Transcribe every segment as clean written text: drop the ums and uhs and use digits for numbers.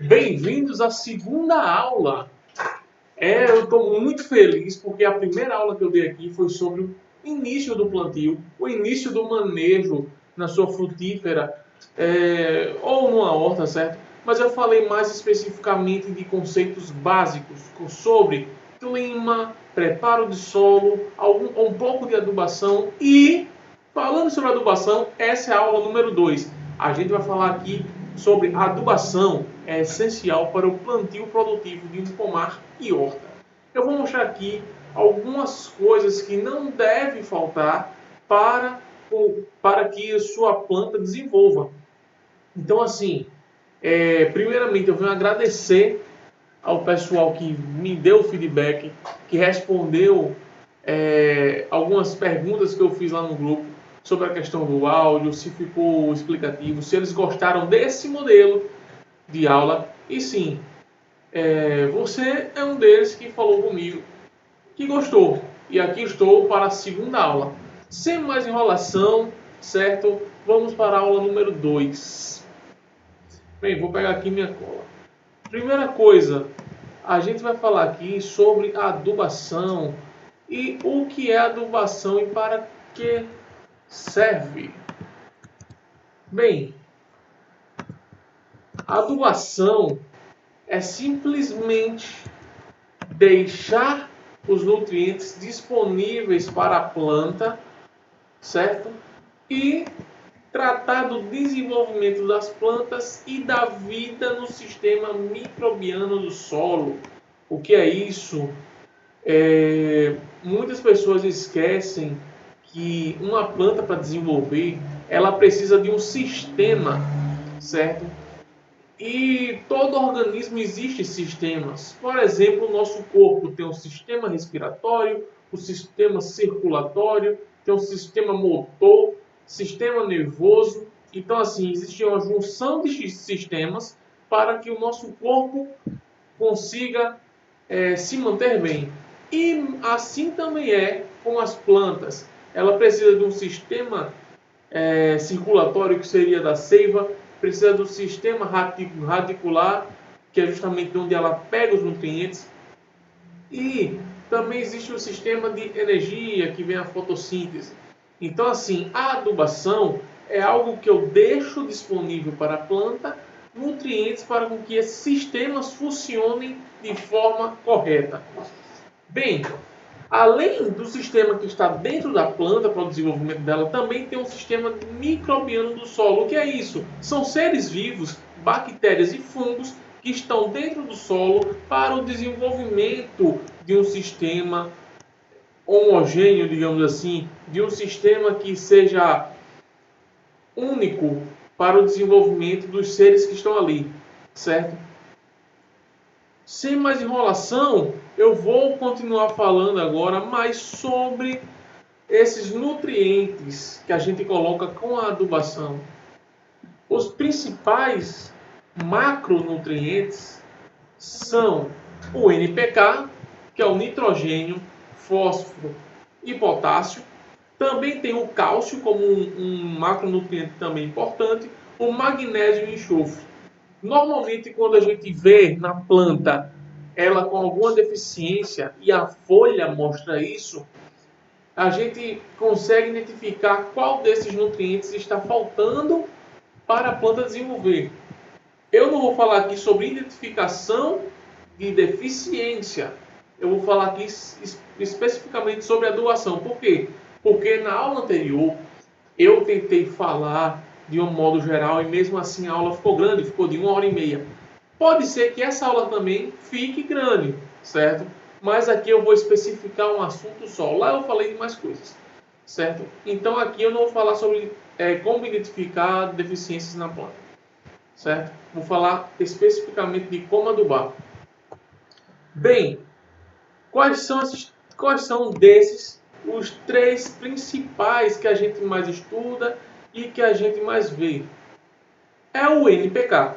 Bem-vindos à segunda aula. Eu estou muito feliz porque a primeira aula que eu dei aqui foi sobre o início do plantio, o início do manejo na sua frutífera ou numa horta, certo? Mas eu falei mais especificamente de conceitos básicos sobre clima, preparo de solo, um pouco de adubação e, falando sobre adubação, essa é a aula número 2. A gente vai falar aqui sobre adubação, é essencial para o plantio produtivo de um pomar e horta. Eu vou mostrar aqui algumas coisas que não devem faltar para que a sua planta desenvolva. Então, assim, primeiramente eu venho agradecer ao pessoal que me deu feedback, que respondeu algumas perguntas que eu fiz lá no grupo sobre a questão do áudio, se ficou explicativo, se eles gostaram desse modelo de aula. E sim, você é um deles que falou comigo que gostou. E aqui estou para a segunda aula. Sem mais enrolação, certo? Vamos para a aula número 2. Bem, vou pegar aqui minha cola. Primeira coisa, a gente vai falar aqui sobre a adubação e o que é adubação e para que serve. Bem, a adubação é simplesmente deixar os nutrientes disponíveis para a planta, certo? E tratar do desenvolvimento das plantas e da vida no sistema microbiano do solo. O que é isso? Muitas pessoas esquecem que uma planta para desenvolver, ela precisa de um sistema, certo? E todo organismo existe sistemas. Por exemplo, o nosso corpo tem um sistema respiratório, o sistema circulatório, tem um sistema motor, sistema nervoso. Então, assim, existe uma junção de sistemas para que o nosso corpo consiga se manter bem. E assim também é com as plantas. Ela precisa de um sistema circulatório, que seria da seiva, precisa do sistema radicular, que é justamente onde ela pega os nutrientes, e também existe o sistema de energia, que vem a fotossíntese. Então, assim, a adubação é algo que eu deixo disponível para a planta, nutrientes para que esses sistemas funcionem de forma correta. Bem, além do sistema que está dentro da planta para o desenvolvimento dela, também tem um sistema microbiano do solo. O que é isso? São seres vivos, bactérias e fungos que estão dentro do solo para o desenvolvimento de um sistema homogêneo, digamos assim, de um sistema que seja único para o desenvolvimento dos seres que estão ali, certo? Sem mais enrolação, eu vou continuar falando agora mais sobre esses nutrientes que a gente coloca com a adubação. Os principais macronutrientes são o NPK, que é o nitrogênio, fósforo e potássio. Também tem o cálcio como um macronutriente também importante, o magnésio e o enxofre. Normalmente, quando a gente vê na planta ela com alguma deficiência e a folha mostra isso, a gente consegue identificar qual desses nutrientes está faltando para a planta desenvolver. Eu não vou falar aqui sobre identificação de deficiência. Eu vou falar aqui especificamente sobre a doação. Por quê? Porque na aula anterior eu tentei falar de um modo geral e mesmo assim a aula ficou grande, ficou de 1 hora e meia. Pode ser que essa aula também fique grande, certo? Mas aqui eu vou especificar um assunto só. Lá eu falei de mais coisas, certo? Então aqui eu não vou falar sobre como identificar deficiências na planta, certo? Vou falar especificamente de como adubar. Bem, quais são desses os 3 principais que a gente mais estuda e que a gente mais vê? É o NPK,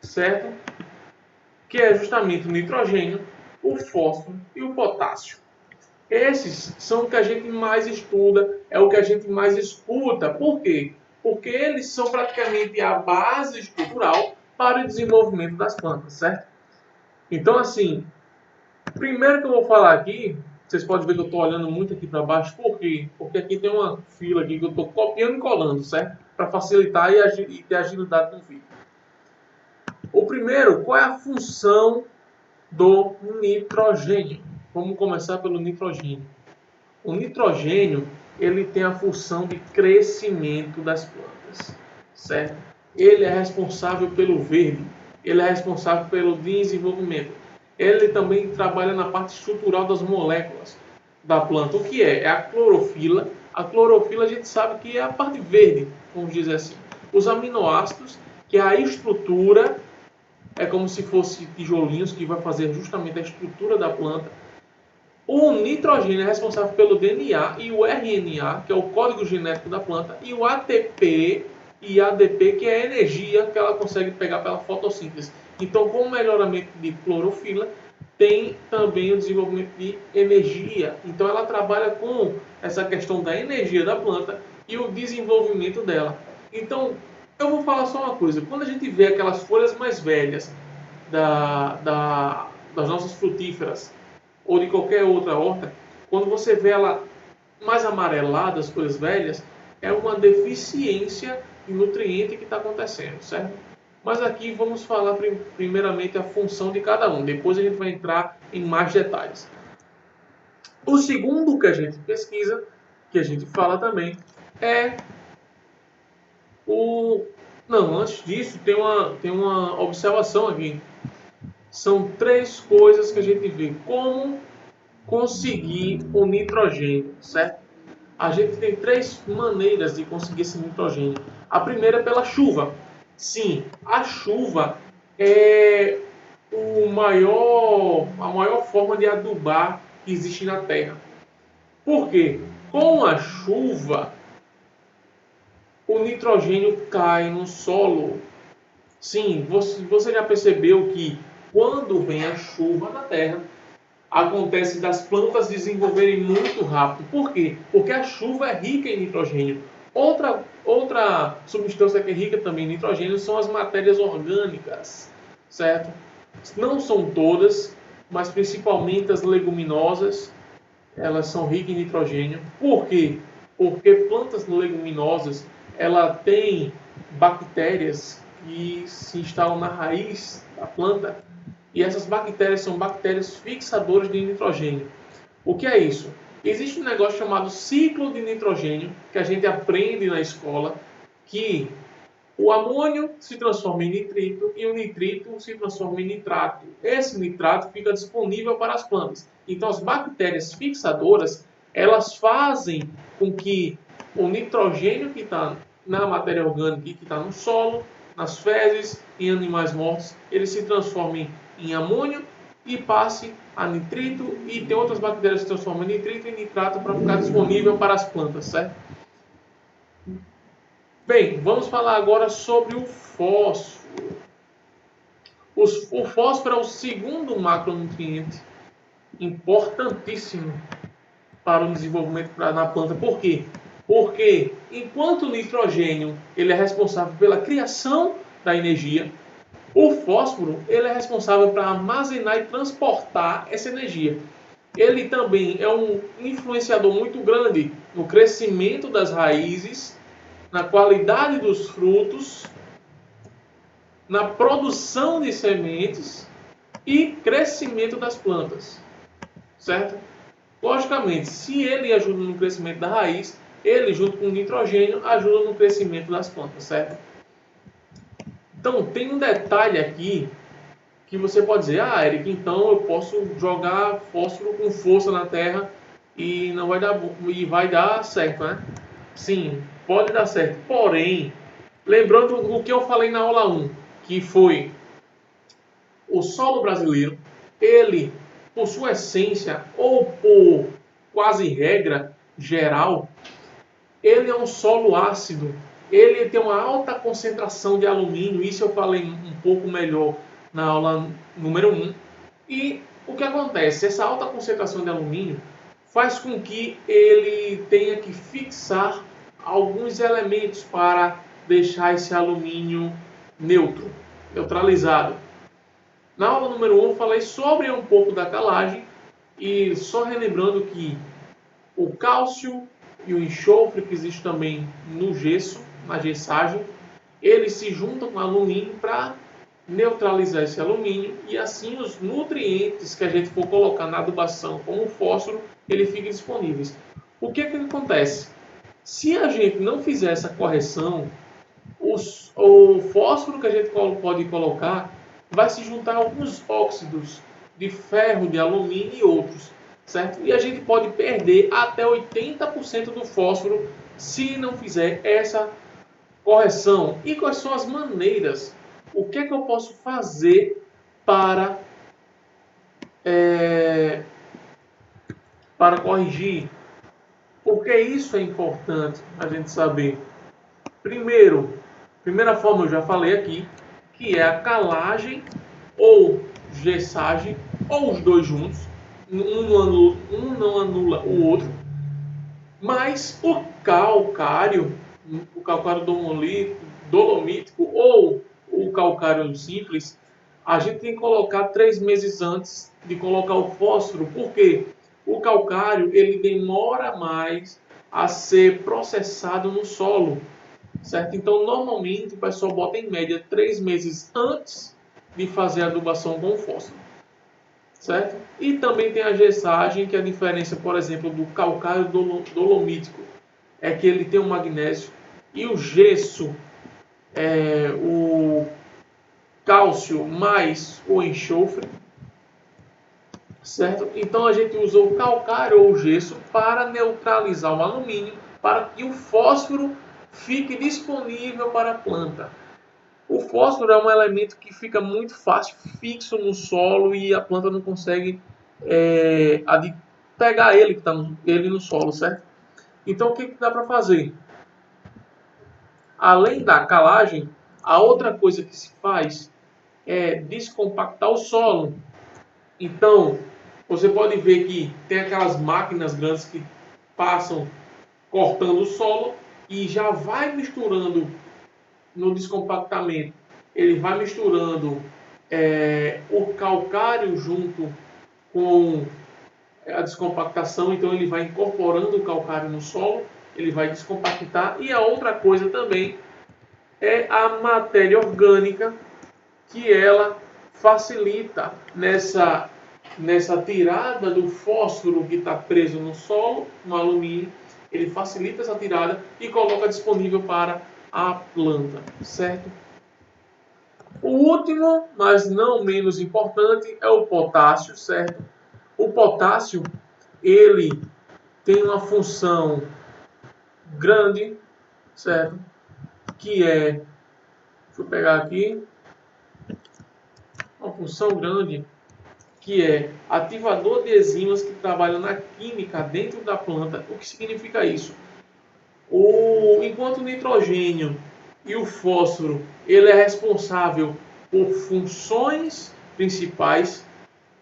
certo? Que é justamente o nitrogênio, o fósforo e o potássio. Esses são o que a gente mais estuda, é o que a gente mais escuta. Por quê? Porque eles são praticamente a base estrutural para o desenvolvimento das plantas, certo? Então, assim, primeiro que eu vou falar aqui, vocês podem ver que eu estou olhando muito aqui para baixo, por quê? Porque aqui tem uma fila aqui que eu estou copiando e colando, certo? Para facilitar e ter agilidade no vídeo. O primeiro, qual é a função do nitrogênio? Vamos começar pelo nitrogênio. O nitrogênio, ele tem a função de crescimento das plantas, certo? Ele é responsável pelo verde, ele é responsável pelo desenvolvimento. Ele também trabalha na parte estrutural das moléculas da planta. O que é? É a clorofila. A clorofila a gente sabe que é a parte verde, vamos dizer assim. Os aminoácidos, que é a estrutura, é como se fosse tijolinhos que vai fazer justamente a estrutura da planta. O nitrogênio é responsável pelo DNA e o RNA, que é o código genético da planta, e o ATP e ADP, que é a energia que ela consegue pegar pela fotossíntese. Então, com o melhoramento de clorofila, tem também o desenvolvimento de energia. Então, ela trabalha com essa questão da energia da planta e o desenvolvimento dela. Então, eu vou falar só uma coisa. Quando a gente vê aquelas folhas mais velhas das nossas frutíferas, ou de qualquer outra horta, quando você vê ela mais amarelada, as folhas velhas, é uma deficiência de nutriente que está acontecendo, certo? Mas aqui vamos falar primeiramente a função de cada um, depois a gente vai entrar em mais detalhes. O segundo que a gente pesquisa, que a gente fala também, é o... Não, antes disso tem uma observação aqui. São três coisas que a gente vê. Como conseguir o nitrogênio, certo? A gente tem três maneiras de conseguir esse nitrogênio. A primeira é pela chuva. Sim, a chuva é a maior forma de adubar que existe na Terra. Por quê? Com a chuva, o nitrogênio cai no solo. Sim, você já percebeu que quando vem a chuva na Terra, acontece das plantas desenvolverem muito rápido. Por quê? Porque a chuva é rica em nitrogênio. Outra substância que é rica também em nitrogênio são as matérias orgânicas, certo? Não são todas, mas principalmente as leguminosas, elas são ricas em nitrogênio. Por quê? Porque plantas leguminosas, ela tem bactérias que se instalam na raiz da planta. E essas bactérias são bactérias fixadoras de nitrogênio. O que é isso? Existe um negócio chamado ciclo de nitrogênio, que a gente aprende na escola, que o amônio se transforma em nitrito e o nitrito se transforma em nitrato. Esse nitrato fica disponível para as plantas. Então, as bactérias fixadoras, elas fazem com que o nitrogênio que está na matéria orgânica e que está no solo, nas fezes, em animais mortos, ele se transforme em amônio e passe a nitrito, e tem outras bactérias que se transformam em nitrito e nitrato para ficar disponível para as plantas, certo? Bem, vamos falar agora sobre o fósforo. O fósforo é o segundo macronutriente importantíssimo para o desenvolvimento na planta. Por quê? Porque enquanto o nitrogênio ele é responsável pela criação da energia, o fósforo ele é responsável para armazenar e transportar essa energia. Ele também é um influenciador muito grande no crescimento das raízes, na qualidade dos frutos, na produção de sementes e crescimento das plantas, certo? Logicamente, se ele ajuda no crescimento da raiz, ele junto com o nitrogênio ajuda no crescimento das plantas, certo? Então, tem um detalhe aqui que você pode dizer, Eric, então eu posso jogar fósforo com força na terra e não vai dar e vai dar certo, né? Sim, pode dar certo. Porém, lembrando o que eu falei na aula 1, que foi o solo brasileiro, ele, por sua essência ou por quase regra geral, ele é um solo ácido. Ele tem uma alta concentração de alumínio, isso eu falei um pouco melhor na aula número 1. E o que acontece? Essa alta concentração de alumínio faz com que ele tenha que fixar alguns elementos para deixar esse alumínio neutro. neutralizado. Na aula número 1 eu falei sobre um pouco da calagem e só relembrando que o cálcio e o enxofre que existe também no gesso, na gessagem, eles se juntam com alumínio para neutralizar esse alumínio e assim os nutrientes que a gente for colocar na adubação, como o fósforo, ele fica disponíveis. O que acontece? Se a gente não fizer essa correção, o fósforo que a gente pode colocar vai se juntar a alguns óxidos de ferro, de alumínio e outros, certo? E a gente pode perder até 80% do fósforo se não fizer essa correção. E quais são as maneiras? O que é que eu posso fazer para para corrigir? Porque isso é importante a gente saber. Primeira forma eu já falei aqui, que é a calagem ou gessagem, ou os dois juntos. Um não anula o outro. Mas o calcário dolomítico ou o calcário simples, a gente tem que colocar 3 meses antes de colocar o fósforo. Por quê? O calcário ele demora mais a ser processado no solo, certo? Então, normalmente, o pessoal bota em média 3 meses antes de fazer a adubação com fósforo, certo? E também tem a gessagem, que é a diferença, por exemplo, do calcário dolomítico, é que ele tem o magnésio, e o gesso, o cálcio mais o enxofre, certo? Então a gente usa o calcário ou o gesso para neutralizar o alumínio, para que o fósforo fique disponível para a planta. O fósforo é um elemento que fica muito fácil fixo no solo e a planta não consegue pegar ele que está ele no solo, certo? Então o que dá para fazer? Além da calagem, a outra coisa que se faz é descompactar o solo. Então, você pode ver que tem aquelas máquinas grandes que passam cortando o solo e já vai misturando no descompactamento. Ele vai misturando o calcário junto com a descompactação, então ele vai incorporando o calcário no solo, ele vai descompactar. E a outra coisa também é a matéria orgânica, que ela facilita nessa tirada do fósforo que está preso no solo, no alumínio. Ele facilita essa tirada e coloca disponível para a planta, certo? O último, mas não menos importante, é o potássio, certo? O potássio, ele tem uma função grande, certo? Que é, deixa eu pegar aqui, uma função grande, que é ativador de enzimas que trabalham na química dentro da planta. O que significa isso? Enquanto o nitrogênio e o fósforo, ele é responsável por funções principais,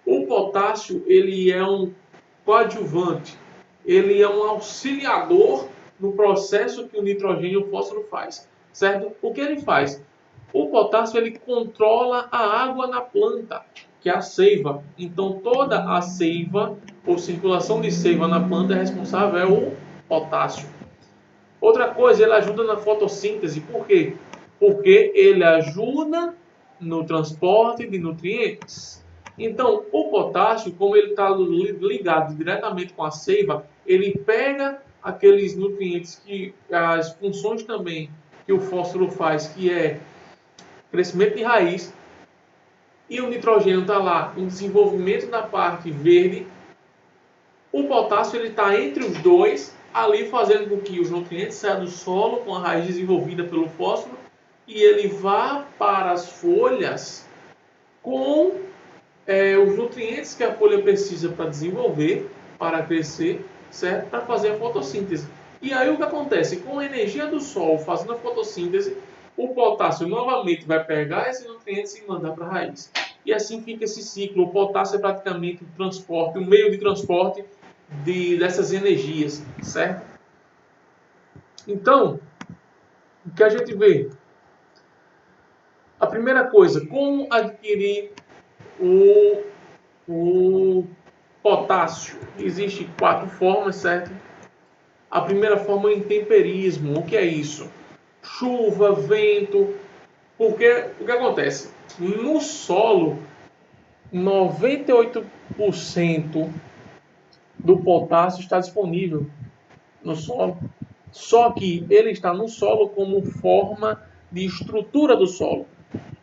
o potássio ele é um coadjuvante, ele é um auxiliador no processo que o nitrogênio e o fósforo faz, certo? O que ele faz? O potássio ele controla a água na planta, que é a seiva. Então toda a seiva ou circulação de seiva na planta é responsável o potássio. Outra coisa, ele ajuda na fotossíntese. Por quê? Porque ele ajuda no transporte de nutrientes. Então, o potássio, como ele está ligado diretamente com a seiva, ele pega aqueles nutrientes que as funções também que o fósforo faz, que é crescimento de raiz, e o nitrogênio está lá em desenvolvimento da parte verde. O potássio ele está entre os dois, ali fazendo com que os nutrientes saiam do solo com a raiz desenvolvida pelo fósforo e ele vá para as folhas com os nutrientes que a folha precisa para desenvolver, para crescer, certo? Para fazer a fotossíntese. E aí o que acontece? Com a energia do sol fazendo a fotossíntese, o potássio novamente vai pegar esses nutrientes e mandar para a raiz. E assim fica esse ciclo. O potássio é praticamente o transporte, o meio de transporte dessas energias, certo? Então, o que a gente vê? primeira coisa, como adquirir o potássio? Existem 4 formas, certo? A primeira forma é o intemperismo. O que é isso? Chuva, vento. Porque o que acontece? No solo, 98% do potássio está disponível no solo. Só que ele está no solo como forma de estrutura do solo.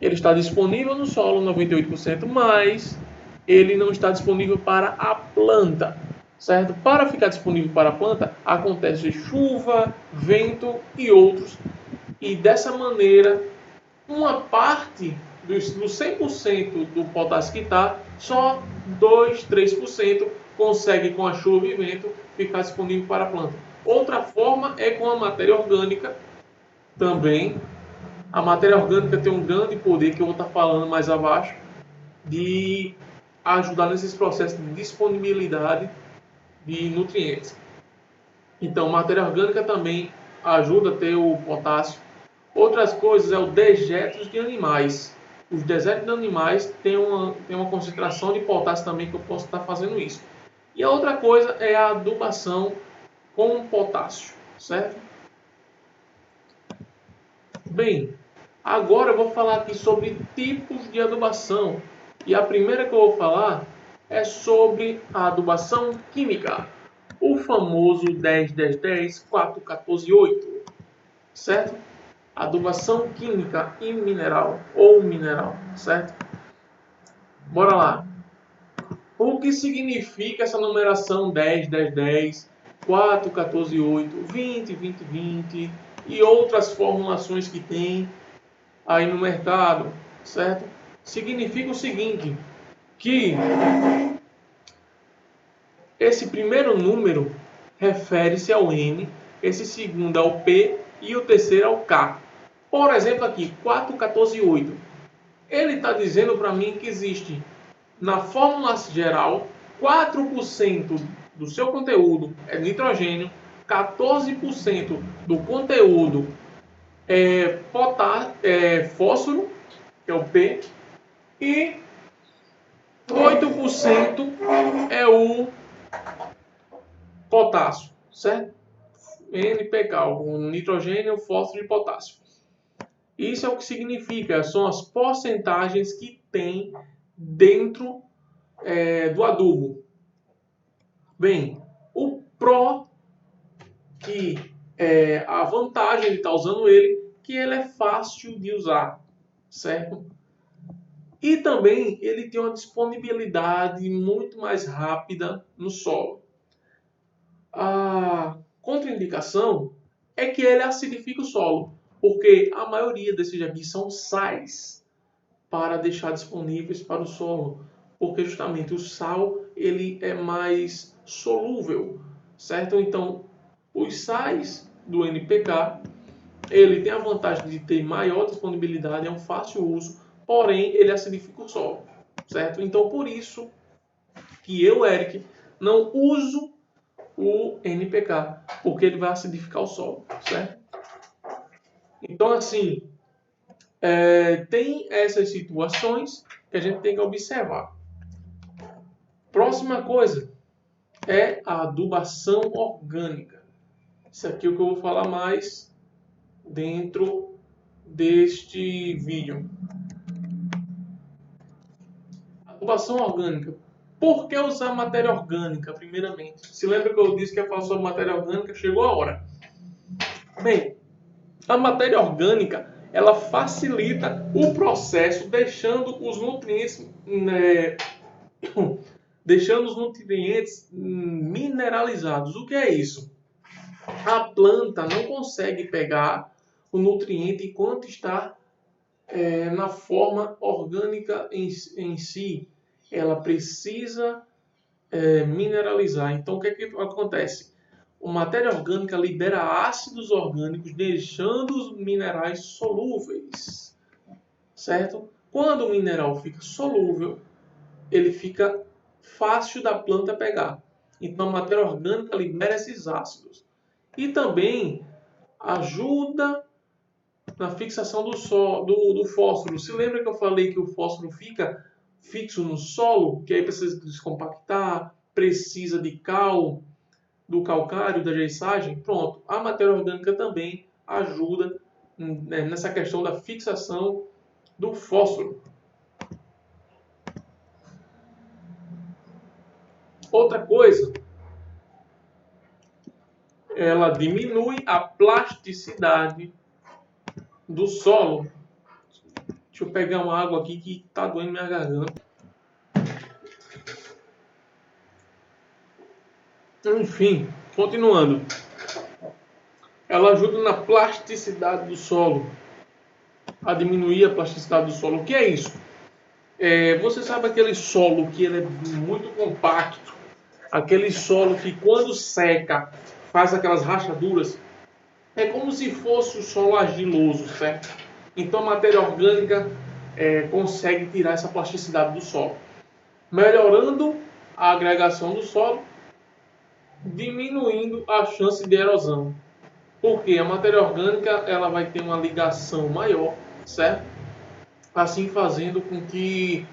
Ele está disponível no solo, 98%, mas ele não está disponível para a planta, certo? Para ficar disponível para a planta, acontece chuva, vento e outros. E dessa maneira, uma parte do 100% do potássio que está, só 2, 3% consegue com a chuva e vento ficar disponível para a planta. Outra forma é com a matéria orgânica também. A matéria orgânica tem um grande poder, que eu vou estar falando mais abaixo, de ajudar nesses processos de disponibilidade de nutrientes. Então, matéria orgânica também ajuda a ter o potássio. Outras coisas é o dejetos de animais. Os dejetos de animais têm uma concentração de potássio também, que eu posso estar fazendo isso. E a outra coisa é a adubação com potássio, certo? Bem, agora eu vou falar aqui sobre tipos de adubação. E a primeira que eu vou falar é sobre a adubação química. O famoso 10-10-10, 4-14-8, certo? Adubação química e mineral, ou mineral, certo? Bora lá. O que significa essa numeração 10-10-10, 4-14-8, 20-20-20 e outras formulações que tem aí no mercado, certo? Significa o seguinte, que esse primeiro número refere-se ao N, esse segundo ao P e o terceiro ao K. Por exemplo aqui, 4-14-8. Ele está dizendo para mim que existe na fórmula geral 4% do seu conteúdo é nitrogênio, 14% do conteúdo é fósforo, que é o P, e 8% é o potássio, certo? NPK, o nitrogênio, fósforo e potássio. Isso é o que significa, são as porcentagens que tem dentro do adubo. Bem, o pró, que é a vantagem de estar usando ele, que ele é fácil de usar, certo? E também ele tem uma disponibilidade muito mais rápida no solo. A contraindicação é que ele acidifica o solo, porque a maioria desses aqui são sais para deixar disponíveis para o solo, porque justamente o sal ele é mais solúvel, certo? Então, os sais do NPK, ele tem a vantagem de ter maior disponibilidade, é um fácil uso, porém ele acidifica o solo, certo? Então, por isso que eu, Eric, não uso o NPK, porque ele vai acidificar o solo, certo? Então, assim, tem essas situações que a gente tem que observar. Próxima coisa é a adubação orgânica. Isso aqui é o que eu vou falar mais dentro deste vídeo. Adubação orgânica. Por que usar matéria orgânica, primeiramente? Se lembra que eu disse que ia falar sobre matéria orgânica? Chegou a hora. Bem, a matéria orgânica, ela facilita o processo, deixando os nutrientes mineralizados. O que é isso? A planta não consegue pegar o nutriente enquanto está na forma orgânica em si. Ela precisa mineralizar. Então, o que acontece? A matéria orgânica libera ácidos orgânicos, deixando os minerais solúveis, certo? Quando o mineral fica solúvel, ele fica fácil da planta pegar. Então, a matéria orgânica libera esses ácidos. E também ajuda na fixação do fósforo. Se lembra que eu falei que o fósforo fica fixo no solo, que aí precisa descompactar, precisa de cal, do calcário, da geissagem? Pronto, a matéria orgânica também ajuda nessa questão da fixação do fósforo. Outra coisa, ela diminui a plasticidade do solo. Deixa eu pegar uma água aqui que está doendo minha garganta. Enfim, continuando. Ela ajuda na plasticidade do solo, a diminuir a plasticidade do solo. O que é isso? Você sabe aquele solo que ele é muito compacto, aquele solo que quando seca faz aquelas rachaduras? É como se fosse o solo argiloso, certo? Então a matéria orgânica consegue tirar essa plasticidade do solo, melhorando a agregação do solo, diminuindo a chance de erosão. Porque a matéria orgânica ela vai ter uma ligação maior, certo? Assim fazendo com que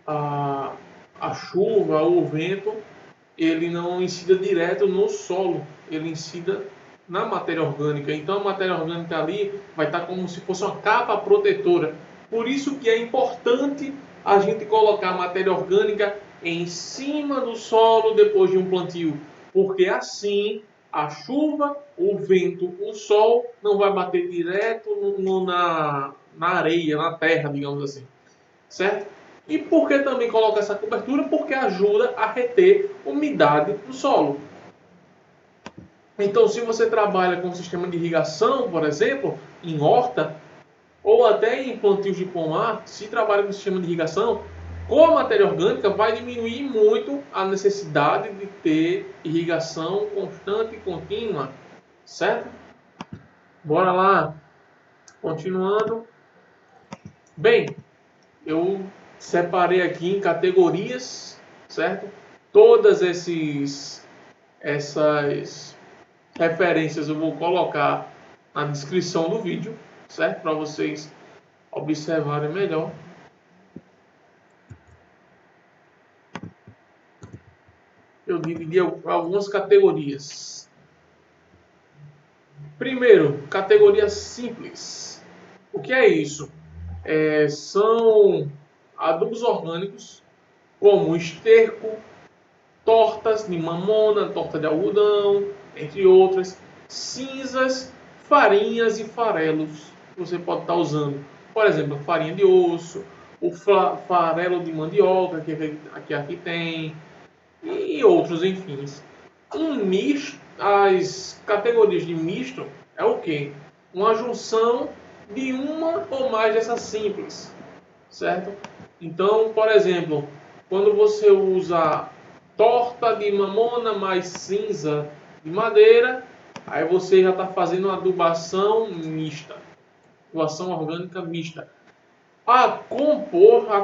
a chuva ou o vento ele não incida direto no solo, ele incida na matéria orgânica. Então a matéria orgânica ali vai estar como se fosse uma capa protetora. Por isso que é importante a gente colocar a matéria orgânica em cima do solo depois de um plantio, porque assim a chuva, o vento, o sol não vai bater direto na areia, na terra, digamos assim, certo? E por que também coloca essa cobertura? Porque ajuda a reter umidade no solo. Então, se você trabalha com sistema de irrigação, por exemplo, em horta, ou até em plantios de pomar, se trabalha com sistema de irrigação, com a matéria orgânica vai diminuir muito a necessidade de ter irrigação constante e contínua, certo? Bora lá, continuando. Bem, eu separei aqui em categorias, certo? Todas essas referências eu vou colocar na descrição do vídeo, certo? Para vocês observarem melhor. Eu dividi algumas categorias. Primeiro, categoria simples. O que é isso? São adubos orgânicos como esterco, tortas de mamona, torta de algodão, entre outras, cinzas, farinhas e farelos que você pode estar usando. Por exemplo, farinha de osso, o farelo de mandioca que aqui tem, e outros, enfim. As categorias de misto é o quê? Uma junção de uma ou mais dessas simples, certo? Então, por exemplo, quando você usa torta de mamona mais cinza de madeira, aí você já está fazendo uma adubação mista, adubação orgânica mista. A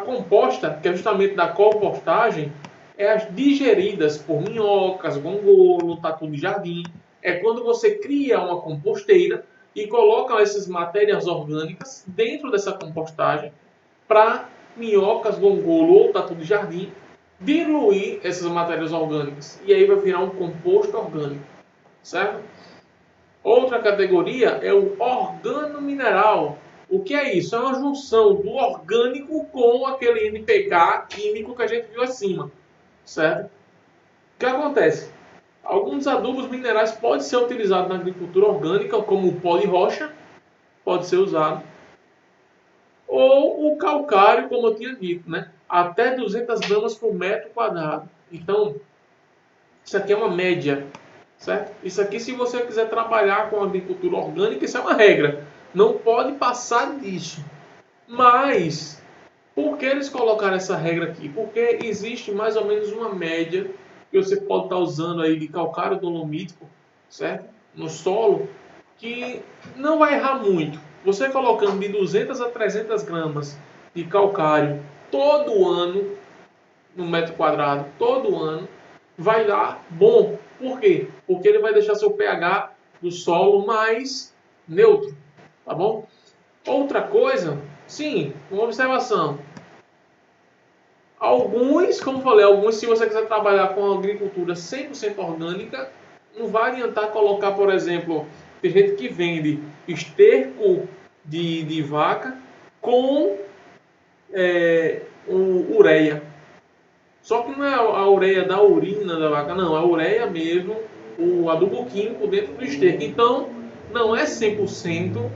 composta, que é justamente da compostagem, é as digeridas por minhocas, gongolo, tatu de jardim. É quando você cria uma composteira e coloca essas matérias orgânicas dentro dessa compostagem para minhocas, gongolo ou tatu de jardim diluir essas matérias orgânicas. E aí vai virar um composto orgânico, certo? Outra categoria é o organomineral. O que é isso? É uma junção do orgânico com aquele NPK químico que a gente viu acima, certo? O que acontece? Alguns adubos minerais podem ser utilizados na agricultura orgânica, como o pó de rocha, pode ser usado, ou o calcário, como eu tinha dito, né? Até 200 gramas por metro quadrado. Então, isso aqui é uma média, certo? Isso aqui, se você quiser trabalhar com agricultura orgânica, isso é uma regra. Não pode passar disso. Mas, por que eles colocaram essa regra aqui? Porque existe mais ou menos uma média que você pode estar usando aí de calcário dolomítico, certo? No solo, que não vai errar muito. Você colocando de 200 a 300 gramas de calcário todo ano, no metro quadrado, todo ano, vai dar bom. Por quê? Porque ele vai deixar seu pH do solo mais neutro, tá bom? Outra coisa, sim, uma observação. Alguns, como falei, alguns, se você quiser trabalhar com agricultura 100% orgânica, não vai adiantar colocar, por exemplo, tem gente que vende esterco de vaca com ureia. Só que não é a ureia da urina da vaca, não, é a ureia mesmo, o adubo químico dentro do esterco. Então, não é 100%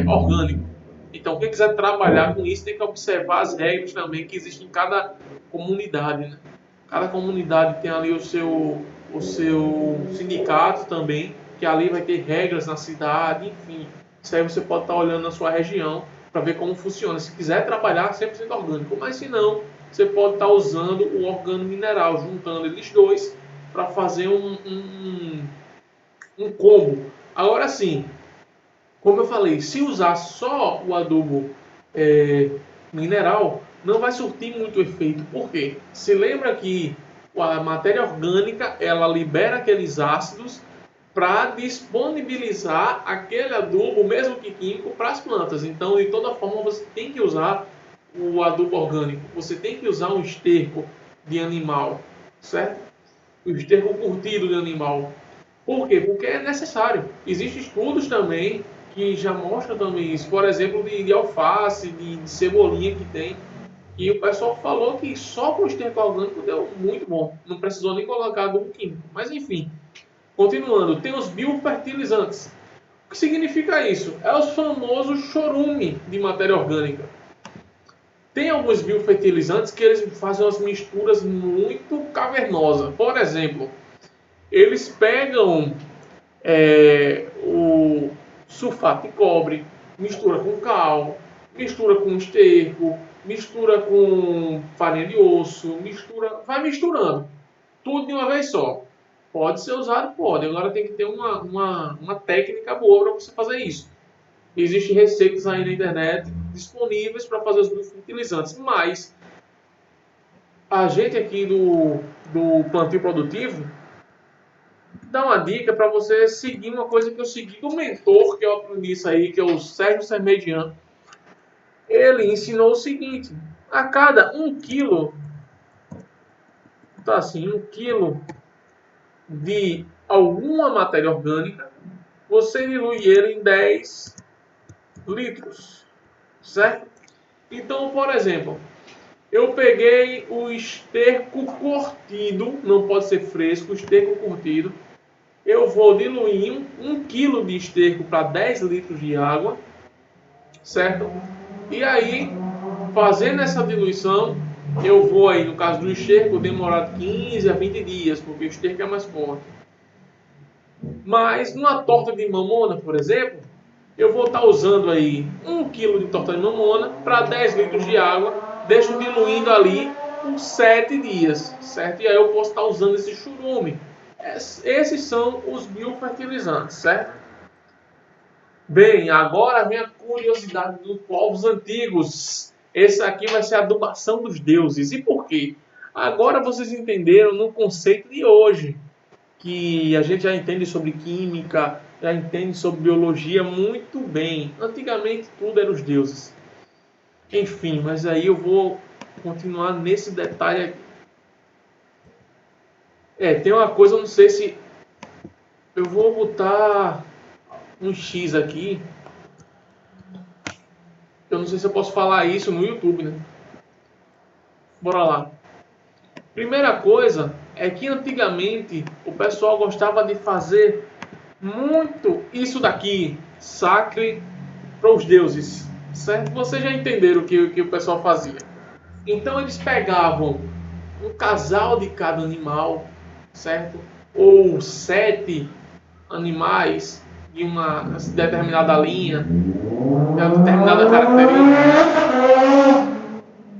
orgânico. Então, quem quiser trabalhar com isso tem que observar as regras também que existem em cada comunidade, né? Cada comunidade tem ali o seu sindicato também, que ali vai ter regras na cidade, enfim. Isso aí você pode estar olhando na sua região para ver como funciona. Se quiser trabalhar 100% orgânico, mas se não, você pode estar usando o organo-mineral, juntando eles dois para fazer um combo. Agora sim, como eu falei, se usar só o adubo mineral, não vai surtir muito efeito. Por quê? Se lembra que a matéria orgânica ela libera aqueles ácidos para disponibilizar aquele adubo, mesmo que químico, para as plantas. Então, de toda forma, você tem que usar o adubo orgânico. Você tem que usar um esterco de animal, certo? O esterco curtido de animal. Por quê? Porque é necessário. Existem estudos também que já mostram também isso. Por exemplo, de alface, de cebolinha que tem. E o pessoal falou que só com o esterco orgânico deu muito bom. Não precisou nem colocar adubo químico. Mas enfim, continuando. Tem os biofertilizantes. O que significa isso? É o famoso chorume de matéria orgânica. Tem alguns biofertilizantes que eles fazem umas misturas muito cavernosas. Por exemplo, eles pegam o sulfato de cobre, mistura com cal, mistura com esterco, mistura com farinha de osso, vai misturando. Tudo de uma vez só. Pode ser usado? Pode. Agora tem que ter uma técnica boa para você fazer isso. Existem receitas aí na internet disponíveis para fazer os biofertilizantes, mas a gente aqui do plantio produtivo dá uma dica para você seguir uma coisa que eu segui do mentor que eu aprendi isso aí, que é o Sérgio Sermedian. Ele ensinou o seguinte: a cada 1 quilo, tá assim, 1 quilo de alguma matéria orgânica, você dilui ele em 10 litros, certo? Então, por exemplo, eu peguei o esterco curtido, não pode ser fresco, esterco curtido. Eu vou diluir 1 quilo de esterco para 10 litros de água, certo? E aí, fazendo essa diluição, eu vou aí, no caso do esterco, demorar 15 a 20 dias, porque o esterco é mais forte. Mas numa torta de mamona, por exemplo, eu vou estar usando aí 1 quilo de torta de mamona para 10 litros de água, deixo diluindo ali por 7 dias, certo? E aí eu posso estar usando esse churume. Esses são os biofertilizantes, certo? Bem, agora vem a curiosidade dos povos antigos. Esse aqui vai ser a adubação dos deuses. E por quê? Agora vocês entenderam no conceito de hoje, que a gente já entende sobre química, já entende sobre biologia muito bem. Antigamente tudo era os deuses. Enfim, mas aí eu vou continuar nesse detalhe aqui. Tem uma coisa, eu não sei se eu vou botar um X aqui. Eu não sei se eu posso falar isso no YouTube, né? Bora lá. Primeira coisa é que antigamente o pessoal gostava de fazer muito isso daqui, sacre para os deuses, certo? Vocês já entenderam que o pessoal fazia. Então eles pegavam um casal de cada animal, certo? Ou 7 animais de uma determinada linha, de uma determinada característica.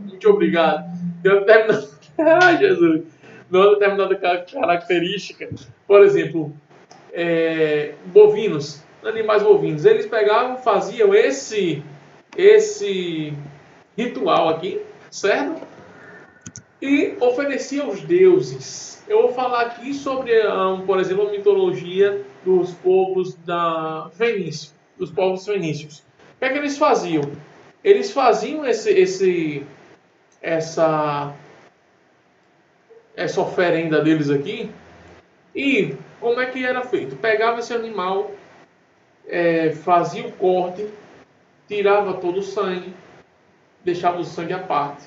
Muito obrigado. De uma determinada... Ai, Jesus. De uma determinada característica. Por exemplo, bovinos, animais bovinos. Eles pegavam, faziam esse ritual aqui, certo? e oferecia aos deuses. Eu vou falar aqui sobre, por exemplo, a mitologia dos povos da Fenício, dos povos fenícios. O que é que eles faziam? Eles faziam essa, essa oferenda deles aqui. E como é que era feito? Pegava esse animal, fazia o corte, tirava todo o sangue, deixava o sangue à parte.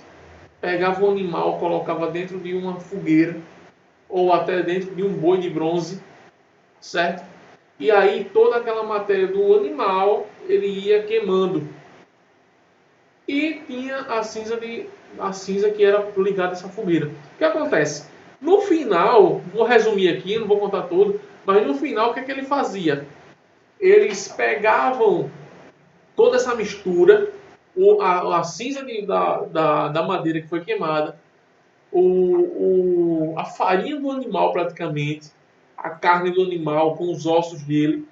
Pegava o animal, colocava dentro de uma fogueira ou até dentro de um boi de bronze, certo? E aí toda aquela matéria do animal ele ia queimando. E tinha a cinza que era ligada a essa fogueira. O que acontece? No final, vou resumir aqui, não vou contar tudo, mas no final o que é que ele fazia? Eles pegavam toda essa mistura, a cinza da madeira que foi queimada, a farinha do animal praticamente, a carne do animal com os ossos dele,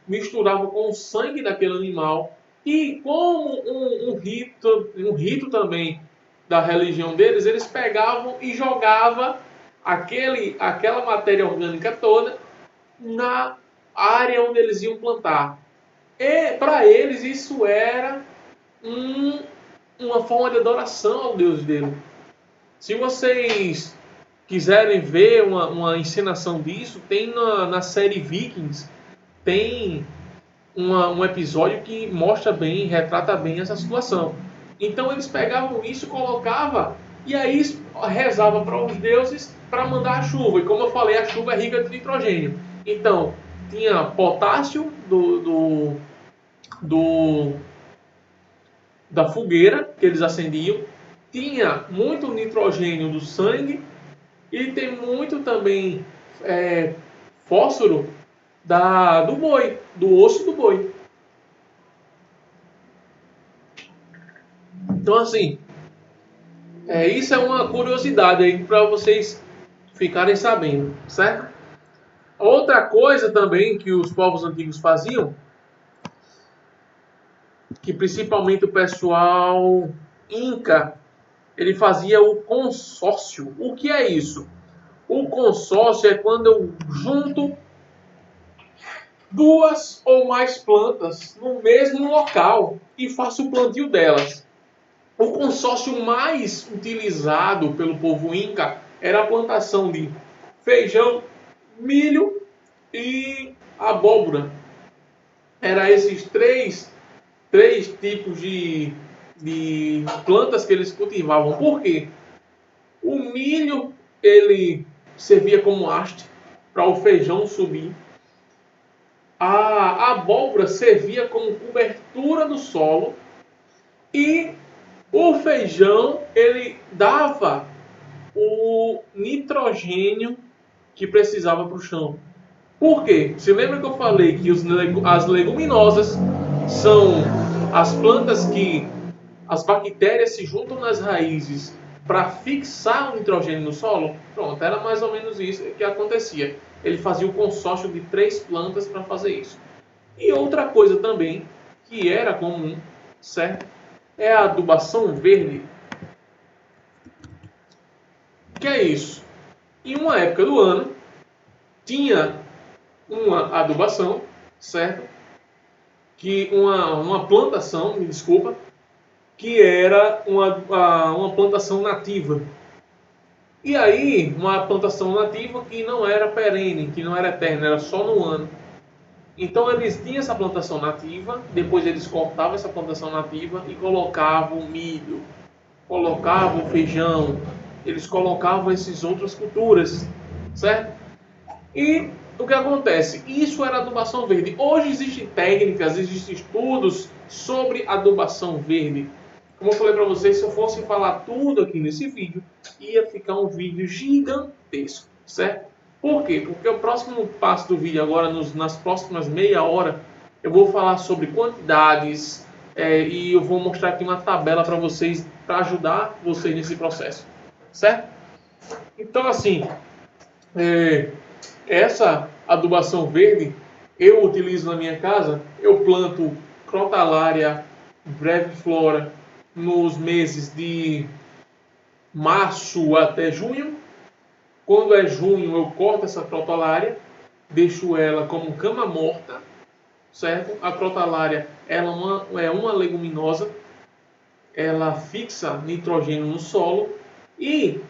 misturava com o sangue daquele animal e como um rito também da religião deles, eles pegavam e jogavam aquela matéria orgânica toda na área onde eles iam plantar. E para eles isso era uma forma de adoração ao Deus dele. Se vocês quiserem ver uma encenação disso, tem na série Vikings, tem um episódio que mostra bem, retrata bem essa situação. Então eles pegavam isso, colocava e aí rezava para os deuses para mandar a chuva. E como eu falei, a chuva é rica de nitrogênio. Então tinha potássio do da fogueira que eles acendiam, tinha muito nitrogênio do sangue e tem muito também fósforo do boi, do osso do boi. Então, assim, isso é uma curiosidade aí para vocês ficarem sabendo, certo? Outra coisa também que os povos antigos faziam, que principalmente o pessoal inca, ele fazia o consórcio. O que é isso? O consórcio é quando eu junto duas ou mais plantas no mesmo local e faço o plantio delas. O consórcio mais utilizado pelo povo inca era a plantação de feijão, milho e abóbora. Era esses três tipos de plantas que eles cultivavam. Por quê? O milho ele servia como haste para o feijão subir. A abóbora servia como cobertura do solo e o feijão ele dava o nitrogênio que precisava para o chão. Por quê? Se lembra que eu falei que as leguminosas são as plantas que as bactérias se juntam nas raízes para fixar o nitrogênio no solo? Pronto, era mais ou menos isso que acontecia. Ele fazia o consórcio de 3 plantas para fazer isso. E outra coisa também que era comum, certo? É a adubação verde. Que é isso? Em uma época do ano, tinha uma adubação, certo? Que uma plantação, me desculpa, que era uma plantação nativa. E aí, uma plantação nativa que não era perene, que não era eterna, era só no ano. Então eles tinham essa plantação nativa, depois eles cortavam essa plantação nativa e colocavam milho, colocavam feijão, eles colocavam essas outras culturas, certo? E o que acontece? Isso era adubação verde. Hoje existem técnicas, existem estudos sobre adubação verde. Como eu falei para vocês, se eu fosse falar tudo aqui nesse vídeo, ia ficar um vídeo gigantesco, certo? Por quê? Porque o próximo passo do vídeo agora, nas próximas meia hora, eu vou falar sobre quantidades e eu vou mostrar aqui uma tabela para vocês, para ajudar vocês nesse processo, certo? Então, assim, essa adubação verde eu utilizo na minha casa. Eu planto crotalária, breviflora nos meses de março até junho. Quando é junho, eu corto essa crotalária, deixo ela como cama morta, certo? A crotalária ela é uma leguminosa, ela fixa nitrogênio no solo e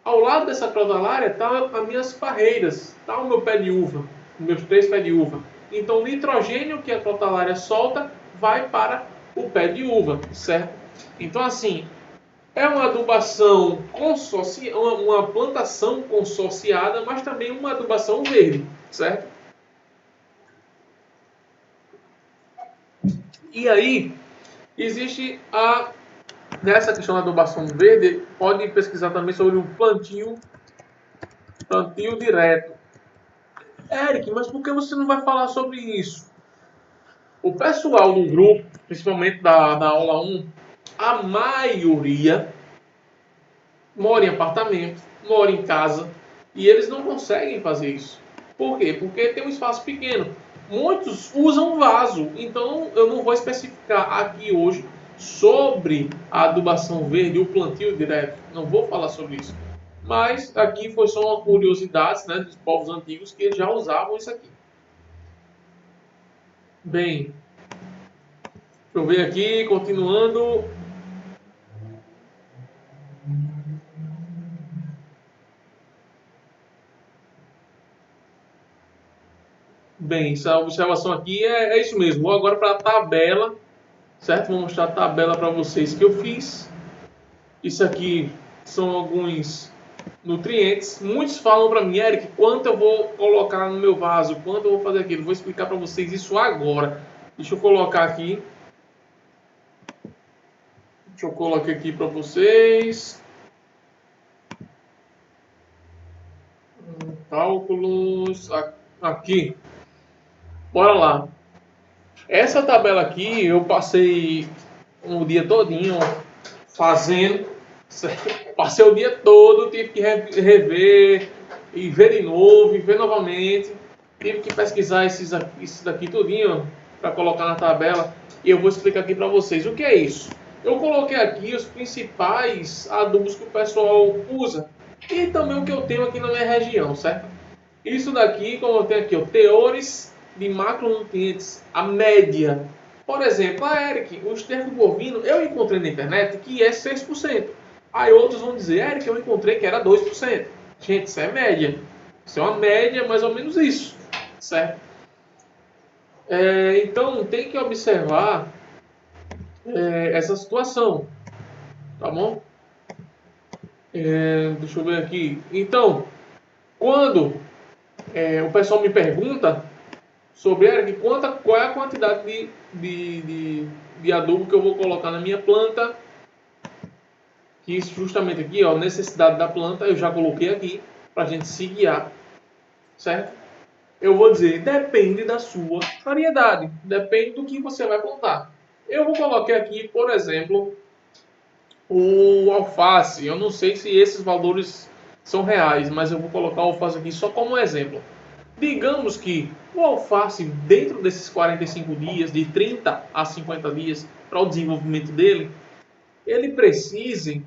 ao lado dessa crotalária tá as minhas parreiras, tá o meu pé de uva, meus 3 pés de uva. Então o nitrogênio que a crotalária solta vai para o pé de uva, certo? Então assim, é uma adubação uma plantação consorciada, mas também uma adubação verde, certo? E aí, existe nessa questão da adubação verde, pode pesquisar também sobre o plantio direto. Eric, mas por que você não vai falar sobre isso? O pessoal do grupo, principalmente da aula 1, a maioria mora em apartamento, mora em casa, e eles não conseguem fazer isso. Por quê? Porque tem um espaço pequeno. Muitos usam vaso, então eu não vou especificar aqui hoje sobre a adubação verde e o plantio direto. Não vou falar sobre isso. Mas aqui foi só uma curiosidade, né, dos povos antigos que já usavam isso aqui. Bem, deixa eu ver aqui, continuando. Bem, essa observação aqui é isso mesmo. Vou agora para a tabela, certo? Vou mostrar a tabela para vocês que eu fiz. Isso aqui são alguns nutrientes. Muitos falam para mim, Eric, quanto eu vou colocar no meu vaso? Quanto eu vou fazer aquilo? Vou explicar para vocês isso agora. Deixa eu colocar aqui. Deixa eu colocar aqui para vocês. Cálculos. Aqui. Bora lá. Essa tabela aqui eu passei um dia todinho fazendo. Passei o dia todo, tive que rever e ver de novo, e ver novamente. Tive que pesquisar isso daqui tudinho para colocar na tabela. E eu vou explicar aqui para vocês o que é isso. Eu coloquei aqui os principais adubos que o pessoal usa e também o que eu tenho aqui na minha região, certo? Isso daqui, como eu tenho aqui, ó, teores de macronutrientes, a média. Por exemplo, Eric, o esterco bovino eu encontrei na internet que é 6%. Aí outros vão dizer, Eric, eu encontrei que era 2%. Gente, isso é média. Isso é uma média, mais ou menos isso, certo? Então, tem que observar essa situação, tá bom? Deixa eu ver aqui. Então, quando o pessoal me pergunta sobre Eric, qual é a quantidade de adubo que eu vou colocar na minha planta, que justamente aqui, ó, necessidade da planta, eu já coloquei aqui, para a gente se guiar, certo? Eu vou dizer, depende da sua variedade, depende do que você vai plantar. Eu vou colocar aqui, por exemplo, o alface. Eu não sei se esses valores são reais, mas eu vou colocar o alface aqui só como exemplo. Digamos que o alface, dentro desses 45 dias, de 30 a 50 dias para o desenvolvimento dele, ele precise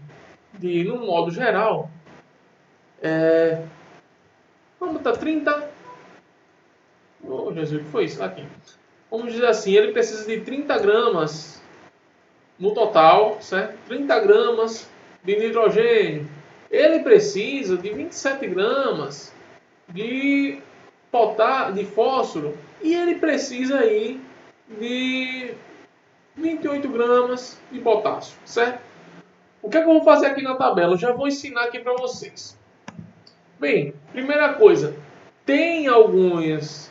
de, no modo geral, vamos botar 30. Oh, Jesus, o que foi isso? Aqui. Vamos dizer assim, ele precisa de 30 gramas no total, certo? 30 gramas de nitrogênio. Ele precisa de 27 gramas de de fósforo e ele precisa aí de 28 gramas de potássio, certo? O que é que eu vou fazer aqui na tabela? Eu já vou ensinar aqui para vocês. Bem, primeira coisa, tem algumas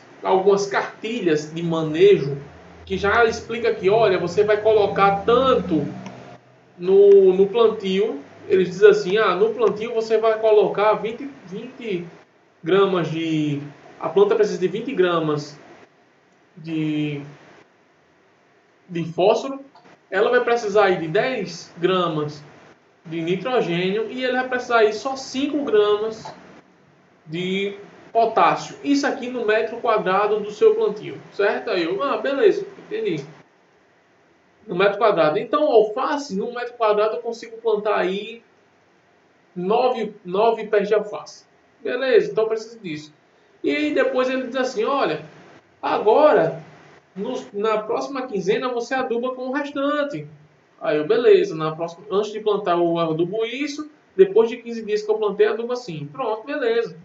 cartilhas de manejo que já explica aqui, olha, você vai colocar tanto no plantio. Eles dizem assim, no plantio você vai colocar 20 gramas de... A planta precisa de 20 gramas de fósforo, ela vai precisar aí de 10 gramas de nitrogênio e ele vai precisar aí só 5 gramas de potássio. Isso aqui no metro quadrado do seu plantio, certo? Aí eu, beleza, entendi. No metro quadrado. Então, alface, no metro quadrado eu consigo plantar aí 9 pés de alface. Beleza, então eu preciso disso. E aí depois ele diz assim, olha, agora, na próxima quinzena você aduba com o restante. Aí eu, beleza, antes de plantar eu adubo isso, depois de 15 dias que eu plantei, adubo assim. Pronto, beleza.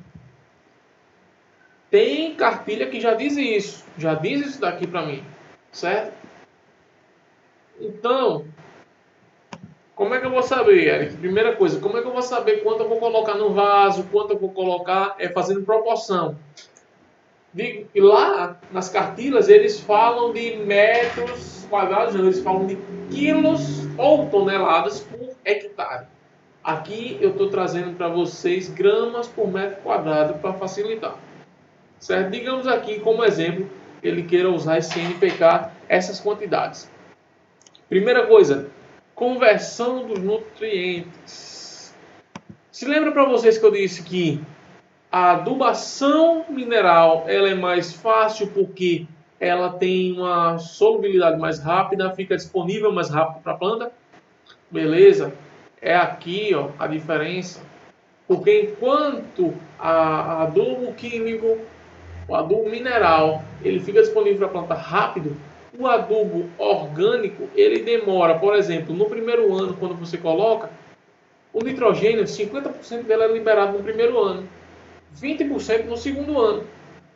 Tem cartilha que já diz isso daqui para mim, certo? Então, como é que eu vou saber, Eric? Primeira coisa, como é que eu vou saber quanto eu vou colocar no vaso, quanto eu vou colocar, fazendo proporção. E lá nas cartilhas eles falam de metros quadrados, não, eles falam de quilos ou toneladas por hectare. Aqui eu estou trazendo para vocês gramas por metro quadrado para facilitar. Certo? Digamos aqui como exemplo, ele queira usar esse NPK, essas quantidades. Primeira coisa, conversão dos nutrientes. Se lembra para vocês que eu disse que a adubação mineral ela é mais fácil porque ela tem uma solubilidade mais rápida, fica disponível mais rápido para a planta? Beleza? É aqui ó, a diferença. Porque enquanto a adubo químico, o adubo mineral, ele fica disponível para a planta rápido, o adubo orgânico, ele demora, por exemplo, no primeiro ano, quando você coloca, o nitrogênio, 50% dele é liberado no primeiro ano, 20% no segundo ano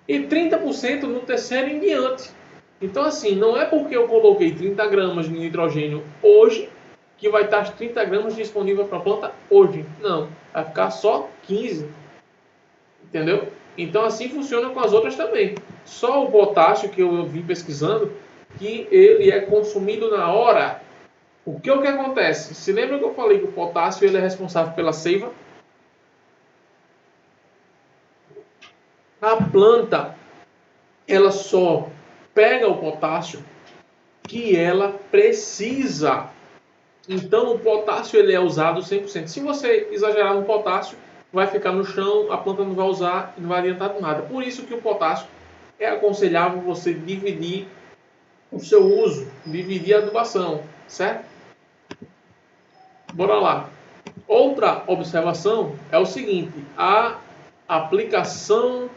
e 30% no terceiro em diante. Então, assim, não é porque eu coloquei 30 gramas de nitrogênio hoje que vai estar as 30 gramas disponível para a planta hoje. Não, vai ficar só 15. Entendeu? Então, assim funciona com as outras também. Só o potássio que eu vim pesquisando, que ele é consumido na hora. O que acontece? Se lembra que eu falei que o potássio ele é responsável pela seiva? A planta, ela só pega o potássio que ela precisa. Então o potássio ele é usado 100%. Se você exagerar no potássio, vai ficar no chão, a planta não vai usar e não vai adiantar nada. Por isso que o potássio é aconselhável você dividir o seu uso, dividir a adubação, certo? Bora lá. Outra observação é o seguinte, a aplicação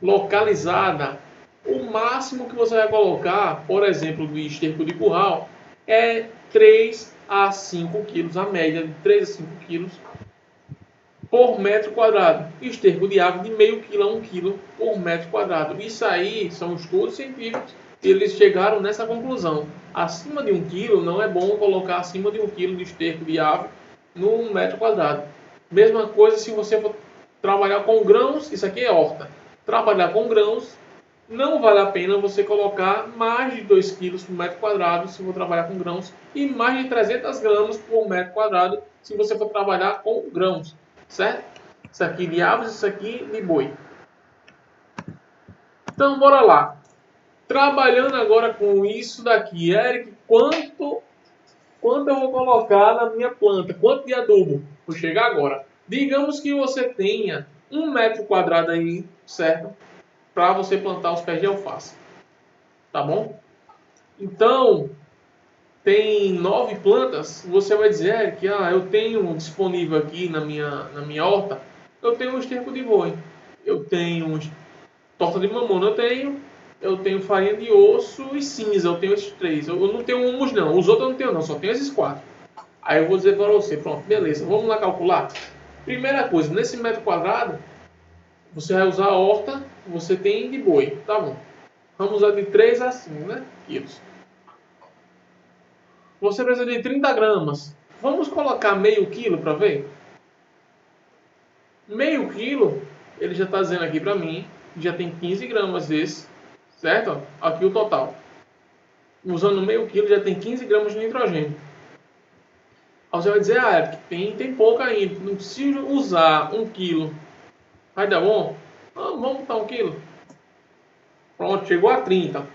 localizada. O máximo que você vai colocar, por exemplo, de esterco de curral, é 3 a 5 quilos, a média de 3 a 5 quilos por metro quadrado. Esterco de ave de meio quilo a 1 quilo por metro quadrado. Isso aí são estudos científicos e eles chegaram nessa conclusão. Acima de 1 quilo não é bom colocar acima de 1 quilo de esterco de ave no metro quadrado. Mesma coisa se você for trabalhar com grãos, isso aqui é horta. Trabalhar com grãos, não vale a pena você colocar mais de 2 quilos por metro quadrado se for trabalhar com grãos e mais de 300 gramas por metro quadrado se você for trabalhar com grãos, certo? Isso aqui de aves, isso aqui de boi. Então, bora lá. Trabalhando agora com isso daqui, Eric, quanto eu vou colocar na minha planta? Quanto de adubo? Vou chegar agora. Digamos que você tenha 1 metro quadrado aí, certo? Para você plantar os pés de alface. Tá bom? Então, tem 9 plantas. Você vai dizer que eu tenho disponível aqui na minha horta, eu tenho um esterco de boi, eu tenho torta de mamona, eu tenho farinha de osso e cinza, eu tenho esses 3. Eu não tenho humus não, os outros eu não tenho não, só tenho esses 4. Aí eu vou dizer para você, pronto, beleza, vamos lá calcular. Primeira coisa, nesse metro quadrado, você vai usar a horta, você tem de boi, tá bom. Vamos usar de 3 a 5, né? Quilos. Você precisa de 30 gramas. Vamos colocar meio quilo para ver? Meio quilo, ele já está dizendo aqui para mim, já tem 15 gramas desse, certo? Aqui o total. Usando meio quilo já tem 15 gramas de nitrogênio. Aí você vai dizer, tem pouco ainda, não preciso usar 1 quilo. Vai dar bom? Vamos botar 1 quilo. Pronto, chegou a 30,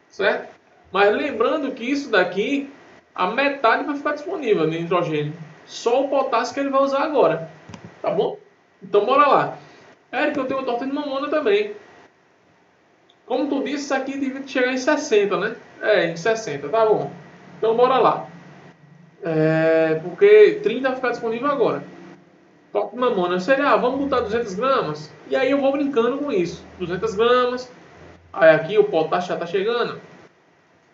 certo? Mas lembrando que isso daqui, a metade vai ficar disponível de nitrogênio. Só o potássio que ele vai usar agora, tá bom? Então bora lá. Eric, eu tenho uma torta de mamona também. Como tu disse, isso aqui deve chegar em 60, né? Em 60, tá bom. Então bora lá. Porque 30 vai ficar disponível agora. toco na mão, né? Seria, vamos botar 200 gramas? E aí eu vou brincando com isso. 200 gramas. Aí aqui o potássio já está chegando.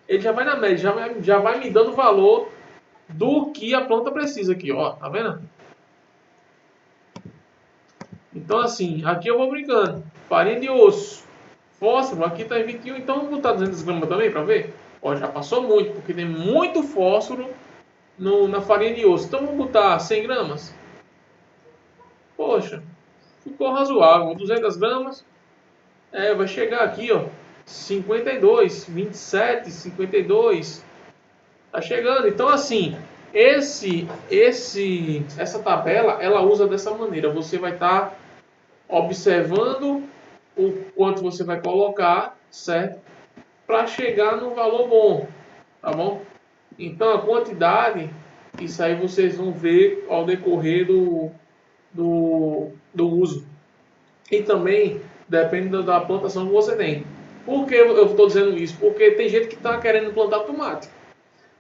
Ele já vai na média, já vai me dando o valor do que a planta precisa aqui, ó. Tá vendo? Então assim, aqui eu vou brincando. Farinha de osso. Fósforo, aqui está em 21, então vamos botar 200 gramas também para ver? Ó, já passou muito, porque tem muito fósforo na farinha de osso. Então vamos botar 100 gramas. Poxa, ficou razoável. 200 gramas. Vai chegar aqui, ó. 52, 27, 52. Tá chegando. Então, assim, essa tabela, ela usa dessa maneira. Você vai estar observando o quanto você vai colocar, certo? Para chegar no valor bom, tá bom? Então, a quantidade, isso aí vocês vão ver ao decorrer do uso. E também depende da plantação que você tem. Por que eu estou dizendo isso? Porque tem gente que está querendo plantar tomate.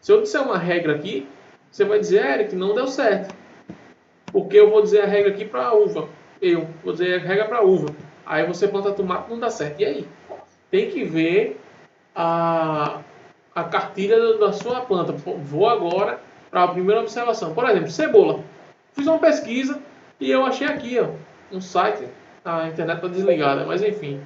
Se eu disser uma regra aqui, você vai dizer, Eric, não deu certo. Porque eu vou dizer a regra aqui para uva. Eu vou dizer a regra para uva. Aí você planta tomate, não dá certo. E aí? Tem que ver a cartilha da sua planta. Vou agora para a primeira observação. Por exemplo, cebola. Fiz uma pesquisa e eu achei aqui, ó, um site. A internet está desligada, mas enfim.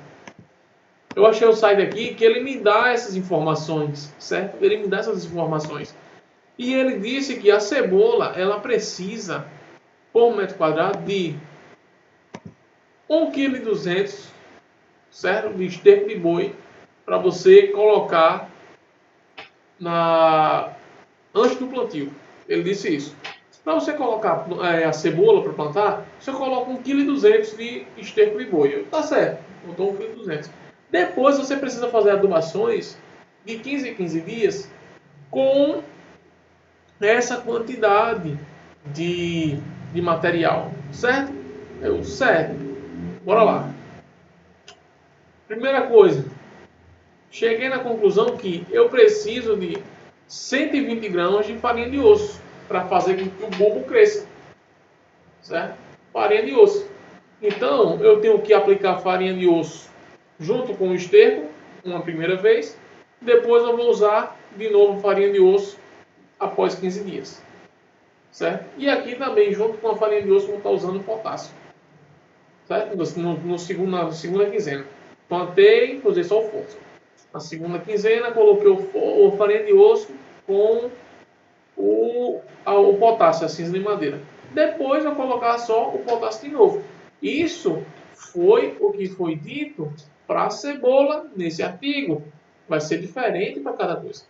Eu achei um site aqui que ele me dá essas informações, certo? Ele me dá essas informações. E ele disse que a cebola, ela precisa, por metro quadrado, de 1,2 kg, certo? De esterco de boi, para você colocar antes do plantio. Ele disse isso. Para você colocar a cebola para plantar, você coloca 1,2 kg de esterco de boi. Tá certo, botou 1,2 kg. Depois você precisa fazer adubações de 15 em 15 dias com essa quantidade de material, certo? Certo. Bora lá. Primeira coisa, cheguei na conclusão que eu preciso de 120 gramas de farinha de osso para fazer com que o bulbo cresça, certo? Farinha de osso. Então, eu tenho que aplicar farinha de osso junto com o esterco, uma primeira vez. Depois eu vou usar de novo farinha de osso após 15 dias. Certo? E aqui também, junto com a farinha de osso, vou estar usando potássio. Certo? Na segunda quinzena. Plantei, usei só o fósforo. Na segunda quinzena, coloquei o farinha de osso com o potássio, a cinza de madeira. Depois eu colocar só o potássio de novo. Isso foi o que foi dito para a cebola nesse artigo. Vai ser diferente para cada coisa.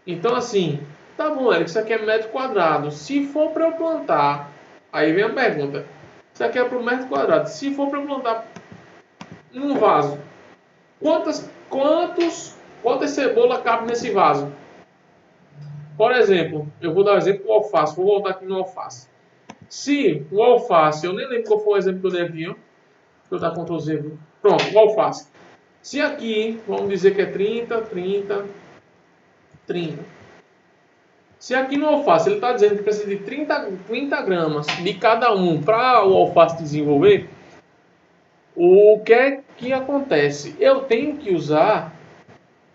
Então, assim, tá bom, Eric, isso aqui é metro quadrado. Se for para eu plantar, aí vem a pergunta. Isso aqui é para o metro quadrado. Se for para eu plantar num vaso, quantas cebolas cabem nesse vaso? Por exemplo, eu vou dar um exemplo do alface. Vou voltar aqui no alface. Se o alface, eu nem lembro qual foi o exemplo que eu dei aqui, ó. Vou dar Ctrl Z. Pronto, o alface. Se aqui, vamos dizer que é 30, 30, 30. Se aqui no alface ele está dizendo que precisa de 30 gramas de cada um para o alface desenvolver, o que é que acontece? Eu tenho que usar,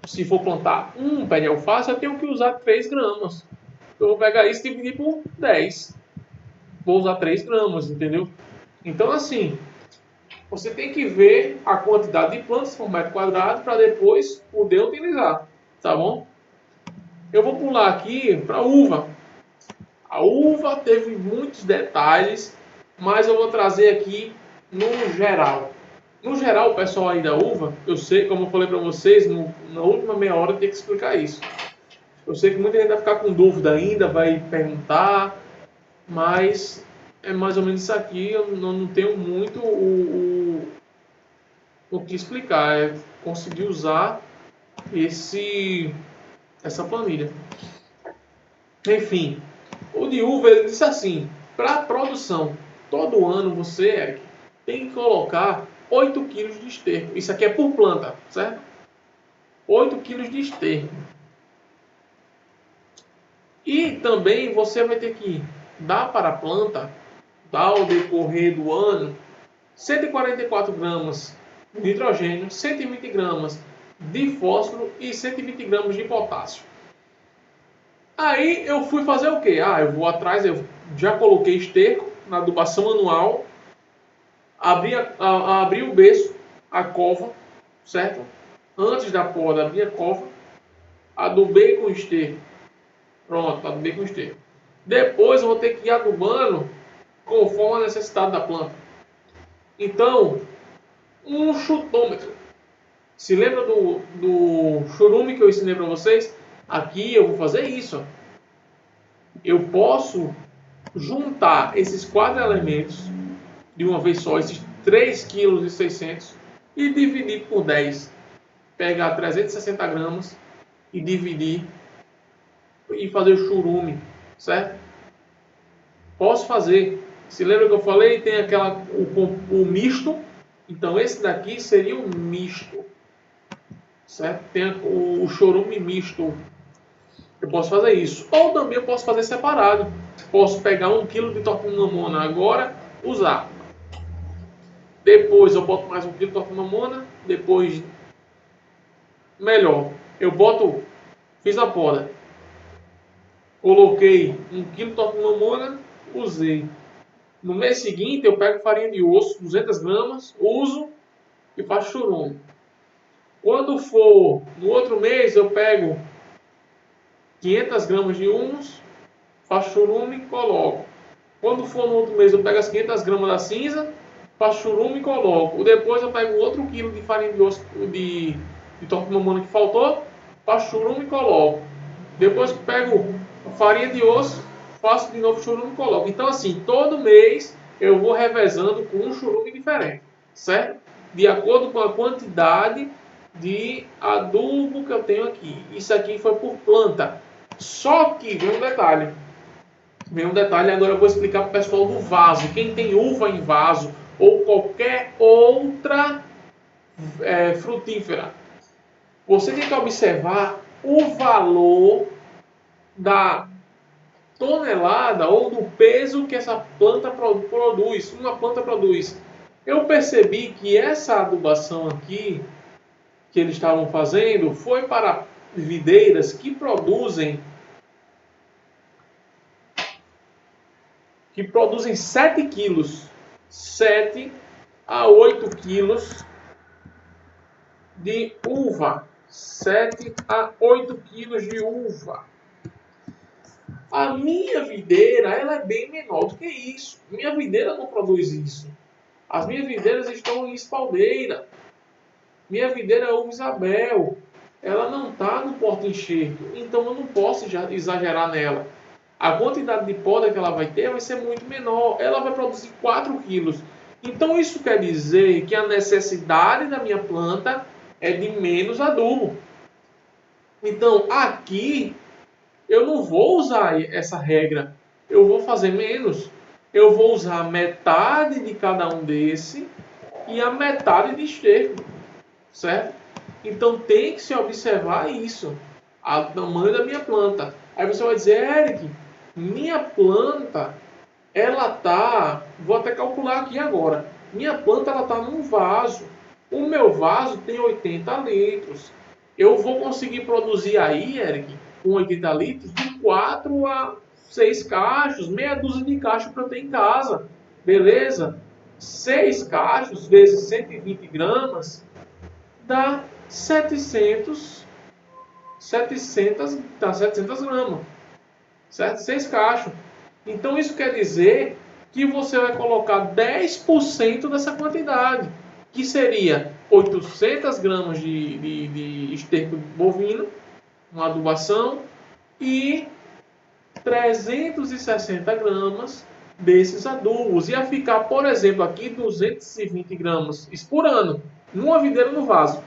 se for plantar um pé de alface, eu tenho que usar 3 gramas. Eu vou pegar isso e dividir por 10. Vou usar 3 gramas, entendeu? Então, assim, você tem que ver a quantidade de plantas por metro quadrado para depois poder utilizar, tá bom? Eu vou pular aqui para a uva. A uva teve muitos detalhes, mas eu vou trazer aqui no geral. No geral, o pessoal aí da uva, eu sei, como eu falei para vocês, na última meia hora eu tenho que explicar isso. Eu sei que muita gente vai ficar com dúvida ainda, vai perguntar, mas é mais ou menos isso aqui. Eu não tenho muito o que explicar. É conseguir usar essa planilha. Enfim, o de uva ele disse assim: para a produção, todo ano você, Eric, tem que colocar 8 kg de esterco. Isso aqui é por planta, certo? 8 kg de esterco. E também você vai ter que dar para a planta ao decorrer do ano, 144 gramas de nitrogênio, 120 gramas de fósforo e 120 gramas de potássio. Aí eu fui fazer o quê? Eu vou atrás, eu já coloquei esterco na adubação anual, abri o berço, a cova, certo? Antes da poda, abri a cova, adubei com esterco. Pronto, adubei com esterco. Depois eu vou ter que ir adubando conforme a necessidade da planta. Então, um chutômetro. Se lembra do churume que eu ensinei para vocês? Aqui eu vou fazer isso. Eu posso juntar esses 4 elementos de uma vez só, esses 3,6 kg, e dividir por 10. Pegar 360 gramas e dividir e fazer o churume, certo? Posso fazer. Se lembra que eu falei? Tem o misto. Então esse daqui seria o misto, certo? Tem o chorume misto. Eu posso fazer isso. Ou também eu posso fazer separado. Posso pegar 1 kg de torpinamona agora, usar. Depois eu boto mais 1 kg de torpinamona. Depois, melhor, eu boto, fiz a poda. Coloquei 1 kg de torpinamona, usei. No mês seguinte eu pego farinha de osso, 200 gramas, uso e faço churume. Quando for no outro mês eu pego 500 gramas de humus, faço churume e coloco. Quando for no outro mês eu pego as 500 gramas da cinza, faço churume e coloco. Depois eu pego outro quilo de farinha de osso de torpinamona que faltou, faço churume e coloco. Depois pego farinha de osso, faço de novo churume e coloco. Então assim, todo mês eu vou revezando com um churume diferente, certo? De acordo com a quantidade de adubo que eu tenho aqui. Isso aqui foi por planta. Só que vem um detalhe. Agora eu vou explicar para o pessoal do vaso. Quem tem uva em vaso ou qualquer outra frutífera. Você tem que observar o valor da tonelada ou do peso que essa planta produz. Uma planta produz. Eu percebi que essa adubação aqui que eles estavam fazendo foi para videiras que produzem 7 quilos, 7 a 8 quilos de uva. 7 a 8 quilos de uva. A minha videira, ela é bem menor do que isso. Minha videira não produz isso. As minhas videiras estão em espaldeira. Minha videira é uva Isabel. Ela não está no porta-enxerto. Então eu não posso exagerar nela. A quantidade de poda que ela vai ter vai ser muito menor. Ela vai produzir 4 quilos. Então isso quer dizer que a necessidade da minha planta é de menos adubo. Então aqui eu não vou usar essa regra. Eu vou fazer menos. Eu vou usar metade de cada um desse e a metade de esterco. Certo? Então tem que se observar isso. O tamanho da minha planta. Aí você vai dizer, Eric, minha planta, ela tá... Vou até calcular aqui agora. Minha planta, ela tá num vaso. O meu vaso tem 80 litros. Eu vou conseguir produzir aí, Eric, com 80 litros, de 4 a 6 cachos, meia dúzia de cachos para eu ter em casa. Beleza? 6 cachos vezes 120 gramas dá 700 gramas. Certo? 6 cachos. Então isso quer dizer que você vai colocar 10% dessa quantidade, que seria 800 gramas de esterco bovino, uma adubação, e 360 gramas desses adubos. Ia ficar, por exemplo, aqui 220 gramas isso por ano, numa videira no vaso.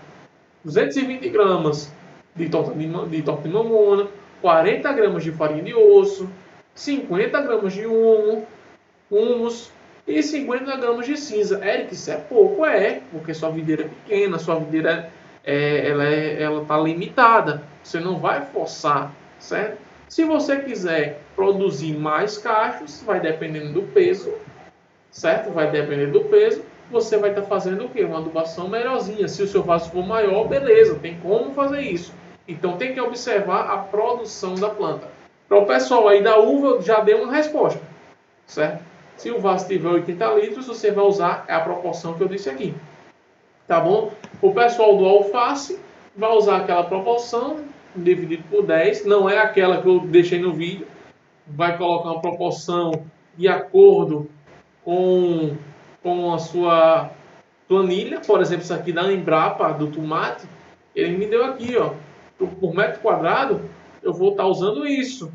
220 gramas de torta de mamona, 40 gramas de farinha de osso, 50 gramas de humus e 50 gramas de cinza. Eric, isso é pouco? É, porque sua videira é pequena, sua videira ela está limitada. Você não vai forçar, certo? Se você quiser produzir mais cachos, vai dependendo do peso, certo? Vai depender do peso. Você vai estar fazendo o quê? Uma adubação melhorzinha. Se o seu vaso for maior, beleza, tem como fazer isso. Então tem que observar a produção da planta. Para o pessoal aí da uva, eu já dei uma resposta, certo? Se o vaso tiver 80 litros, você vai usar a proporção que eu disse aqui, tá bom? O pessoal do alface vai usar aquela proporção dividido por 10, não é aquela que eu deixei no vídeo. Vai colocar uma proporção de acordo com, com a sua planilha. Por exemplo, isso aqui da Embrapa, do tomate, ele me deu aqui, ó, por metro quadrado, eu vou estar usando isso.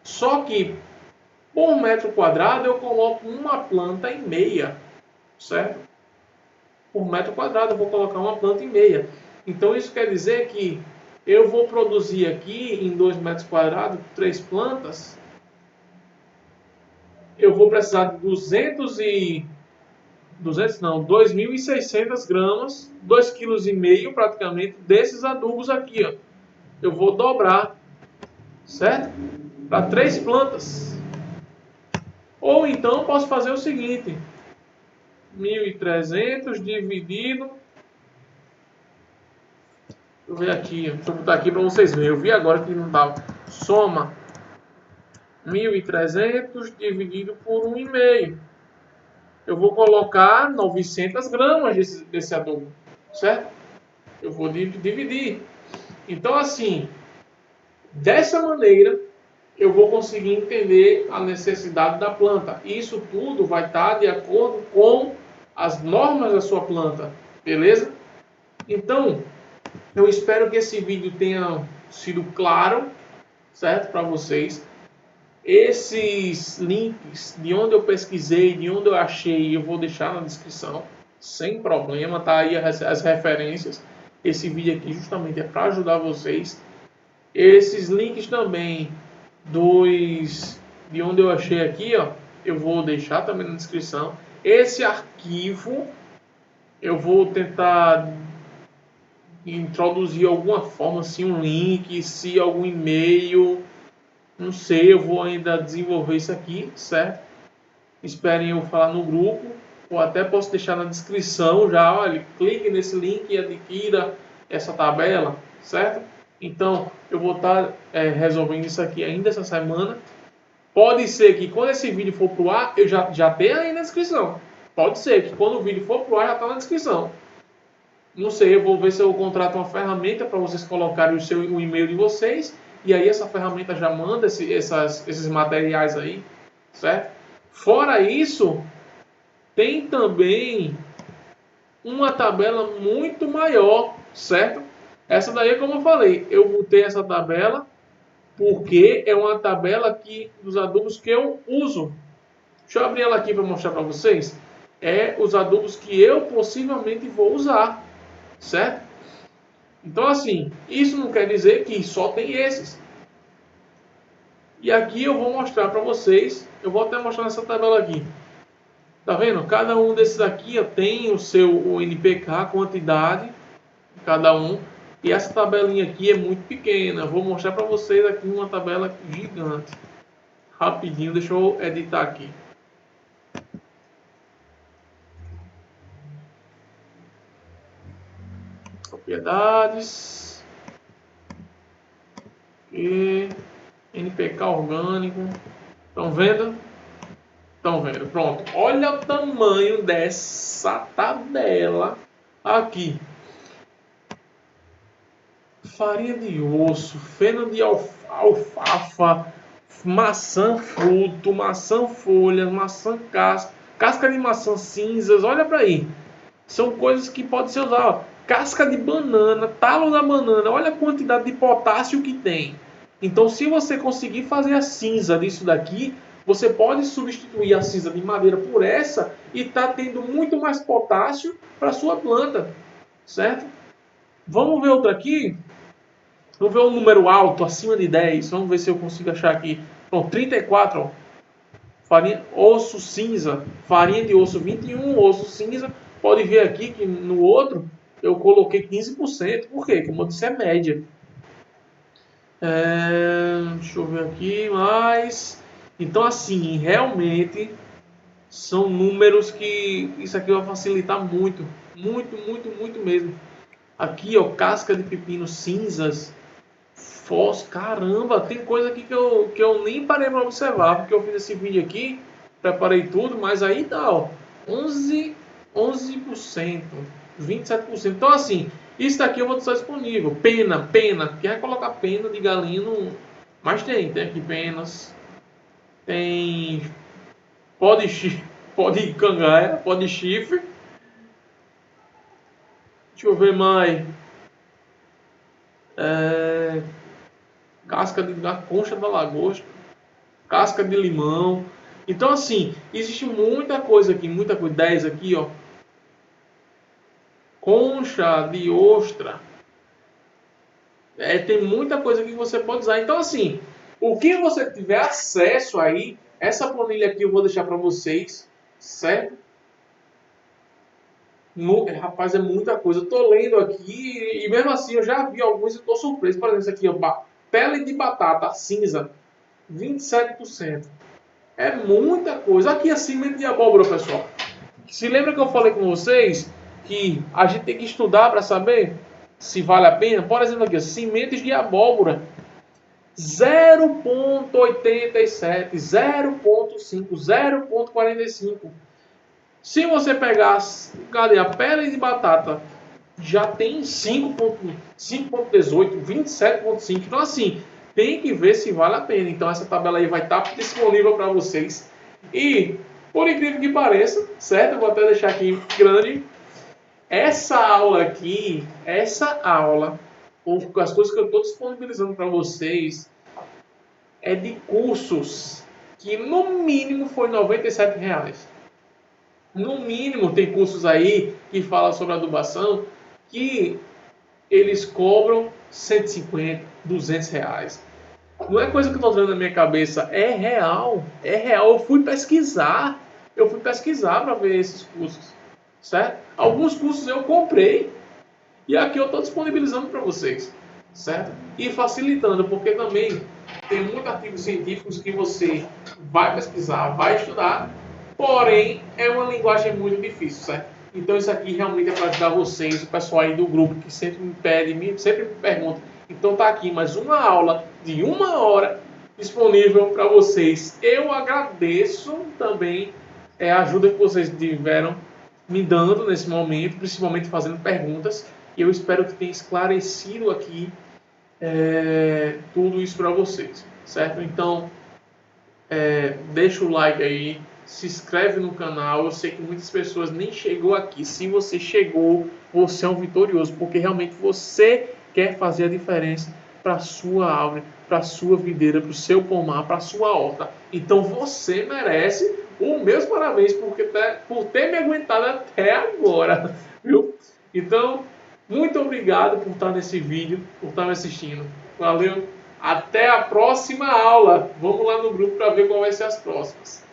Só que por metro quadrado eu coloco uma planta e meia, certo? Por metro quadrado eu vou colocar uma planta e meia. Então isso quer dizer que eu vou produzir aqui em 2 metros quadrados 3 plantas. Eu vou precisar de 2.600 gramas, 2,5 kg praticamente desses adubos aqui, ó. Eu vou dobrar, certo? Para 3 plantas. Ou então posso fazer o seguinte: 1.300 dividido. Deixa eu ver aqui, deixa eu botar aqui para vocês verem. Eu vi agora que não dava. Soma 1.300 dividido por 1,5. Eu vou colocar 900 gramas desse adubo, certo? Eu vou dividir. Então, assim, dessa maneira, eu vou conseguir entender a necessidade da planta. Isso tudo vai estar de acordo com as normas da sua planta, beleza? Então, eu espero que esse vídeo tenha sido claro, certo, para vocês. Esses links de onde eu pesquisei, de onde eu achei, eu vou deixar na descrição, sem problema, tá aí as referências. Esse vídeo aqui justamente é para ajudar vocês. Esses links também de onde eu achei aqui, ó, eu vou deixar também na descrição. Esse arquivo eu vou tentar introduzir alguma forma, assim, um link, se algum e-mail, não sei, eu vou ainda desenvolver isso aqui, certo? Esperem eu falar no grupo, ou até posso deixar na descrição já, olha, clique nesse link e adquira essa tabela, certo? Então, eu vou estar resolvendo isso aqui ainda essa semana. Pode ser que quando esse vídeo for pro ar, eu já tenha aí na descrição. Pode ser que quando o vídeo for pro ar, já está na descrição. Não sei, eu vou ver se eu contrato uma ferramenta para vocês colocarem o e-mail de vocês. E aí essa ferramenta já manda esses materiais aí, certo? Fora isso, tem também uma tabela muito maior, certo? Essa daí, como eu falei, eu botei essa tabela porque é uma tabela dos adubos que eu uso. Deixa eu abrir ela aqui para mostrar para vocês. É os adubos que eu possivelmente vou usar, certo? Então, assim, isso não quer dizer que só tem esses. E aqui eu vou mostrar para vocês, eu vou até mostrar nessa tabela aqui. Tá vendo? Cada um desses aqui ó, tem o NPK, quantidade, cada um. E essa tabelinha aqui é muito pequena. Eu vou mostrar para vocês aqui uma tabela gigante. Rapidinho, deixa eu editar aqui. Propriedades. E NPK orgânico. Estão vendo? Estão vendo? Pronto. Olha o tamanho dessa tabela aqui. Farinha de osso, feno de alfafa, maçã fruto, maçã folha, maçã casca, casca de maçã cinzas. Olha para aí. São coisas que podem ser usadas. Casca de banana, talo da banana. Olha a quantidade de potássio que tem. Então, se você conseguir fazer a cinza disso daqui, você pode substituir a cinza de madeira por essa e tá tendo muito mais potássio para sua planta, certo? Vamos ver outra aqui. Vamos ver um número alto, acima de 10. Vamos ver se eu consigo achar aqui. Pronto, 34. Ó. Farinha, osso cinza. Farinha de osso 21, osso cinza. Pode ver aqui que no outro eu coloquei 15%. Por quê? Como eu disse, é média. Deixa eu ver aqui mais. Então, assim, realmente São números que isso aqui vai facilitar muito, muito, muito, muito mesmo. Aqui, ó, casca de pepino cinzas, caramba, tem coisa aqui que eu nem parei para observar, porque eu fiz esse vídeo aqui, preparei tudo, mas aí tá, ó, 11%, 27%. Então assim, isso daqui eu vou deixar disponível. Pena, quer colocar pena de galinha no... Mas tem aqui penas, tem pó de cangaia, pó de chifre. Deixa eu ver mais. É, casca da concha da lagosta, casca de limão. Então, assim, existe muita coisa aqui, muita coisa. 10 aqui, ó. Concha de ostra. Tem muita coisa que você pode usar. Então, assim, o que você tiver acesso aí, essa planilha aqui eu vou deixar para vocês, certo? Rapaz, é muita coisa. Eu tô lendo aqui e mesmo assim eu já vi alguns e tô surpreso. Por exemplo, isso aqui, ó, pele de batata cinza, 27%. É muita coisa. Aqui é semente de abóbora, pessoal. Se lembra que eu falei com vocês que a gente tem que estudar para saber se vale a pena? Por exemplo, aqui, sementes de abóbora, 0,87, 0,5, 0,45. Se você pegar, cadê a pele de batata, já tem 5,18, 27,5. Então, assim, tem que ver se vale a pena. Então, essa tabela aí vai estar disponível para vocês. E, por incrível que pareça, certo? Eu vou até deixar aqui grande. Essa aula aqui, com as coisas que eu estou disponibilizando para vocês, é de cursos que no mínimo foi R$ 97. No mínimo, tem cursos aí que falam sobre adubação que eles cobram 150, R$ 200. Não é coisa que eu estou dando na minha cabeça, é real, é real. Eu fui pesquisar para ver esses cursos, certo? Alguns cursos eu comprei e aqui eu estou disponibilizando para vocês, certo? E facilitando, porque também tem muitos artigos científicos que você vai pesquisar, vai estudar, porém é uma linguagem muito difícil, certo? Então isso aqui realmente é para ajudar vocês, o pessoal aí do grupo que sempre me pede, sempre me pergunta. Então tá aqui mais uma aula de 1 hora disponível para vocês. Eu agradeço também a ajuda que vocês tiveram me dando nesse momento, principalmente fazendo perguntas. E eu espero que tenha esclarecido aqui tudo isso para vocês, certo? Então, deixa o like aí, se inscreve no canal. Eu sei que muitas pessoas nem chegou aqui. Se você chegou, você é um vitorioso, porque realmente você quer fazer a diferença para a sua árvore, para a sua videira, para o seu pomar, para a sua horta. Então você merece os meus parabéns por ter me aguentado até agora, viu? Então, muito obrigado por estar nesse vídeo, por estar me assistindo. Valeu! Até a próxima aula. Vamos lá no grupo para ver qual vai ser as próximas.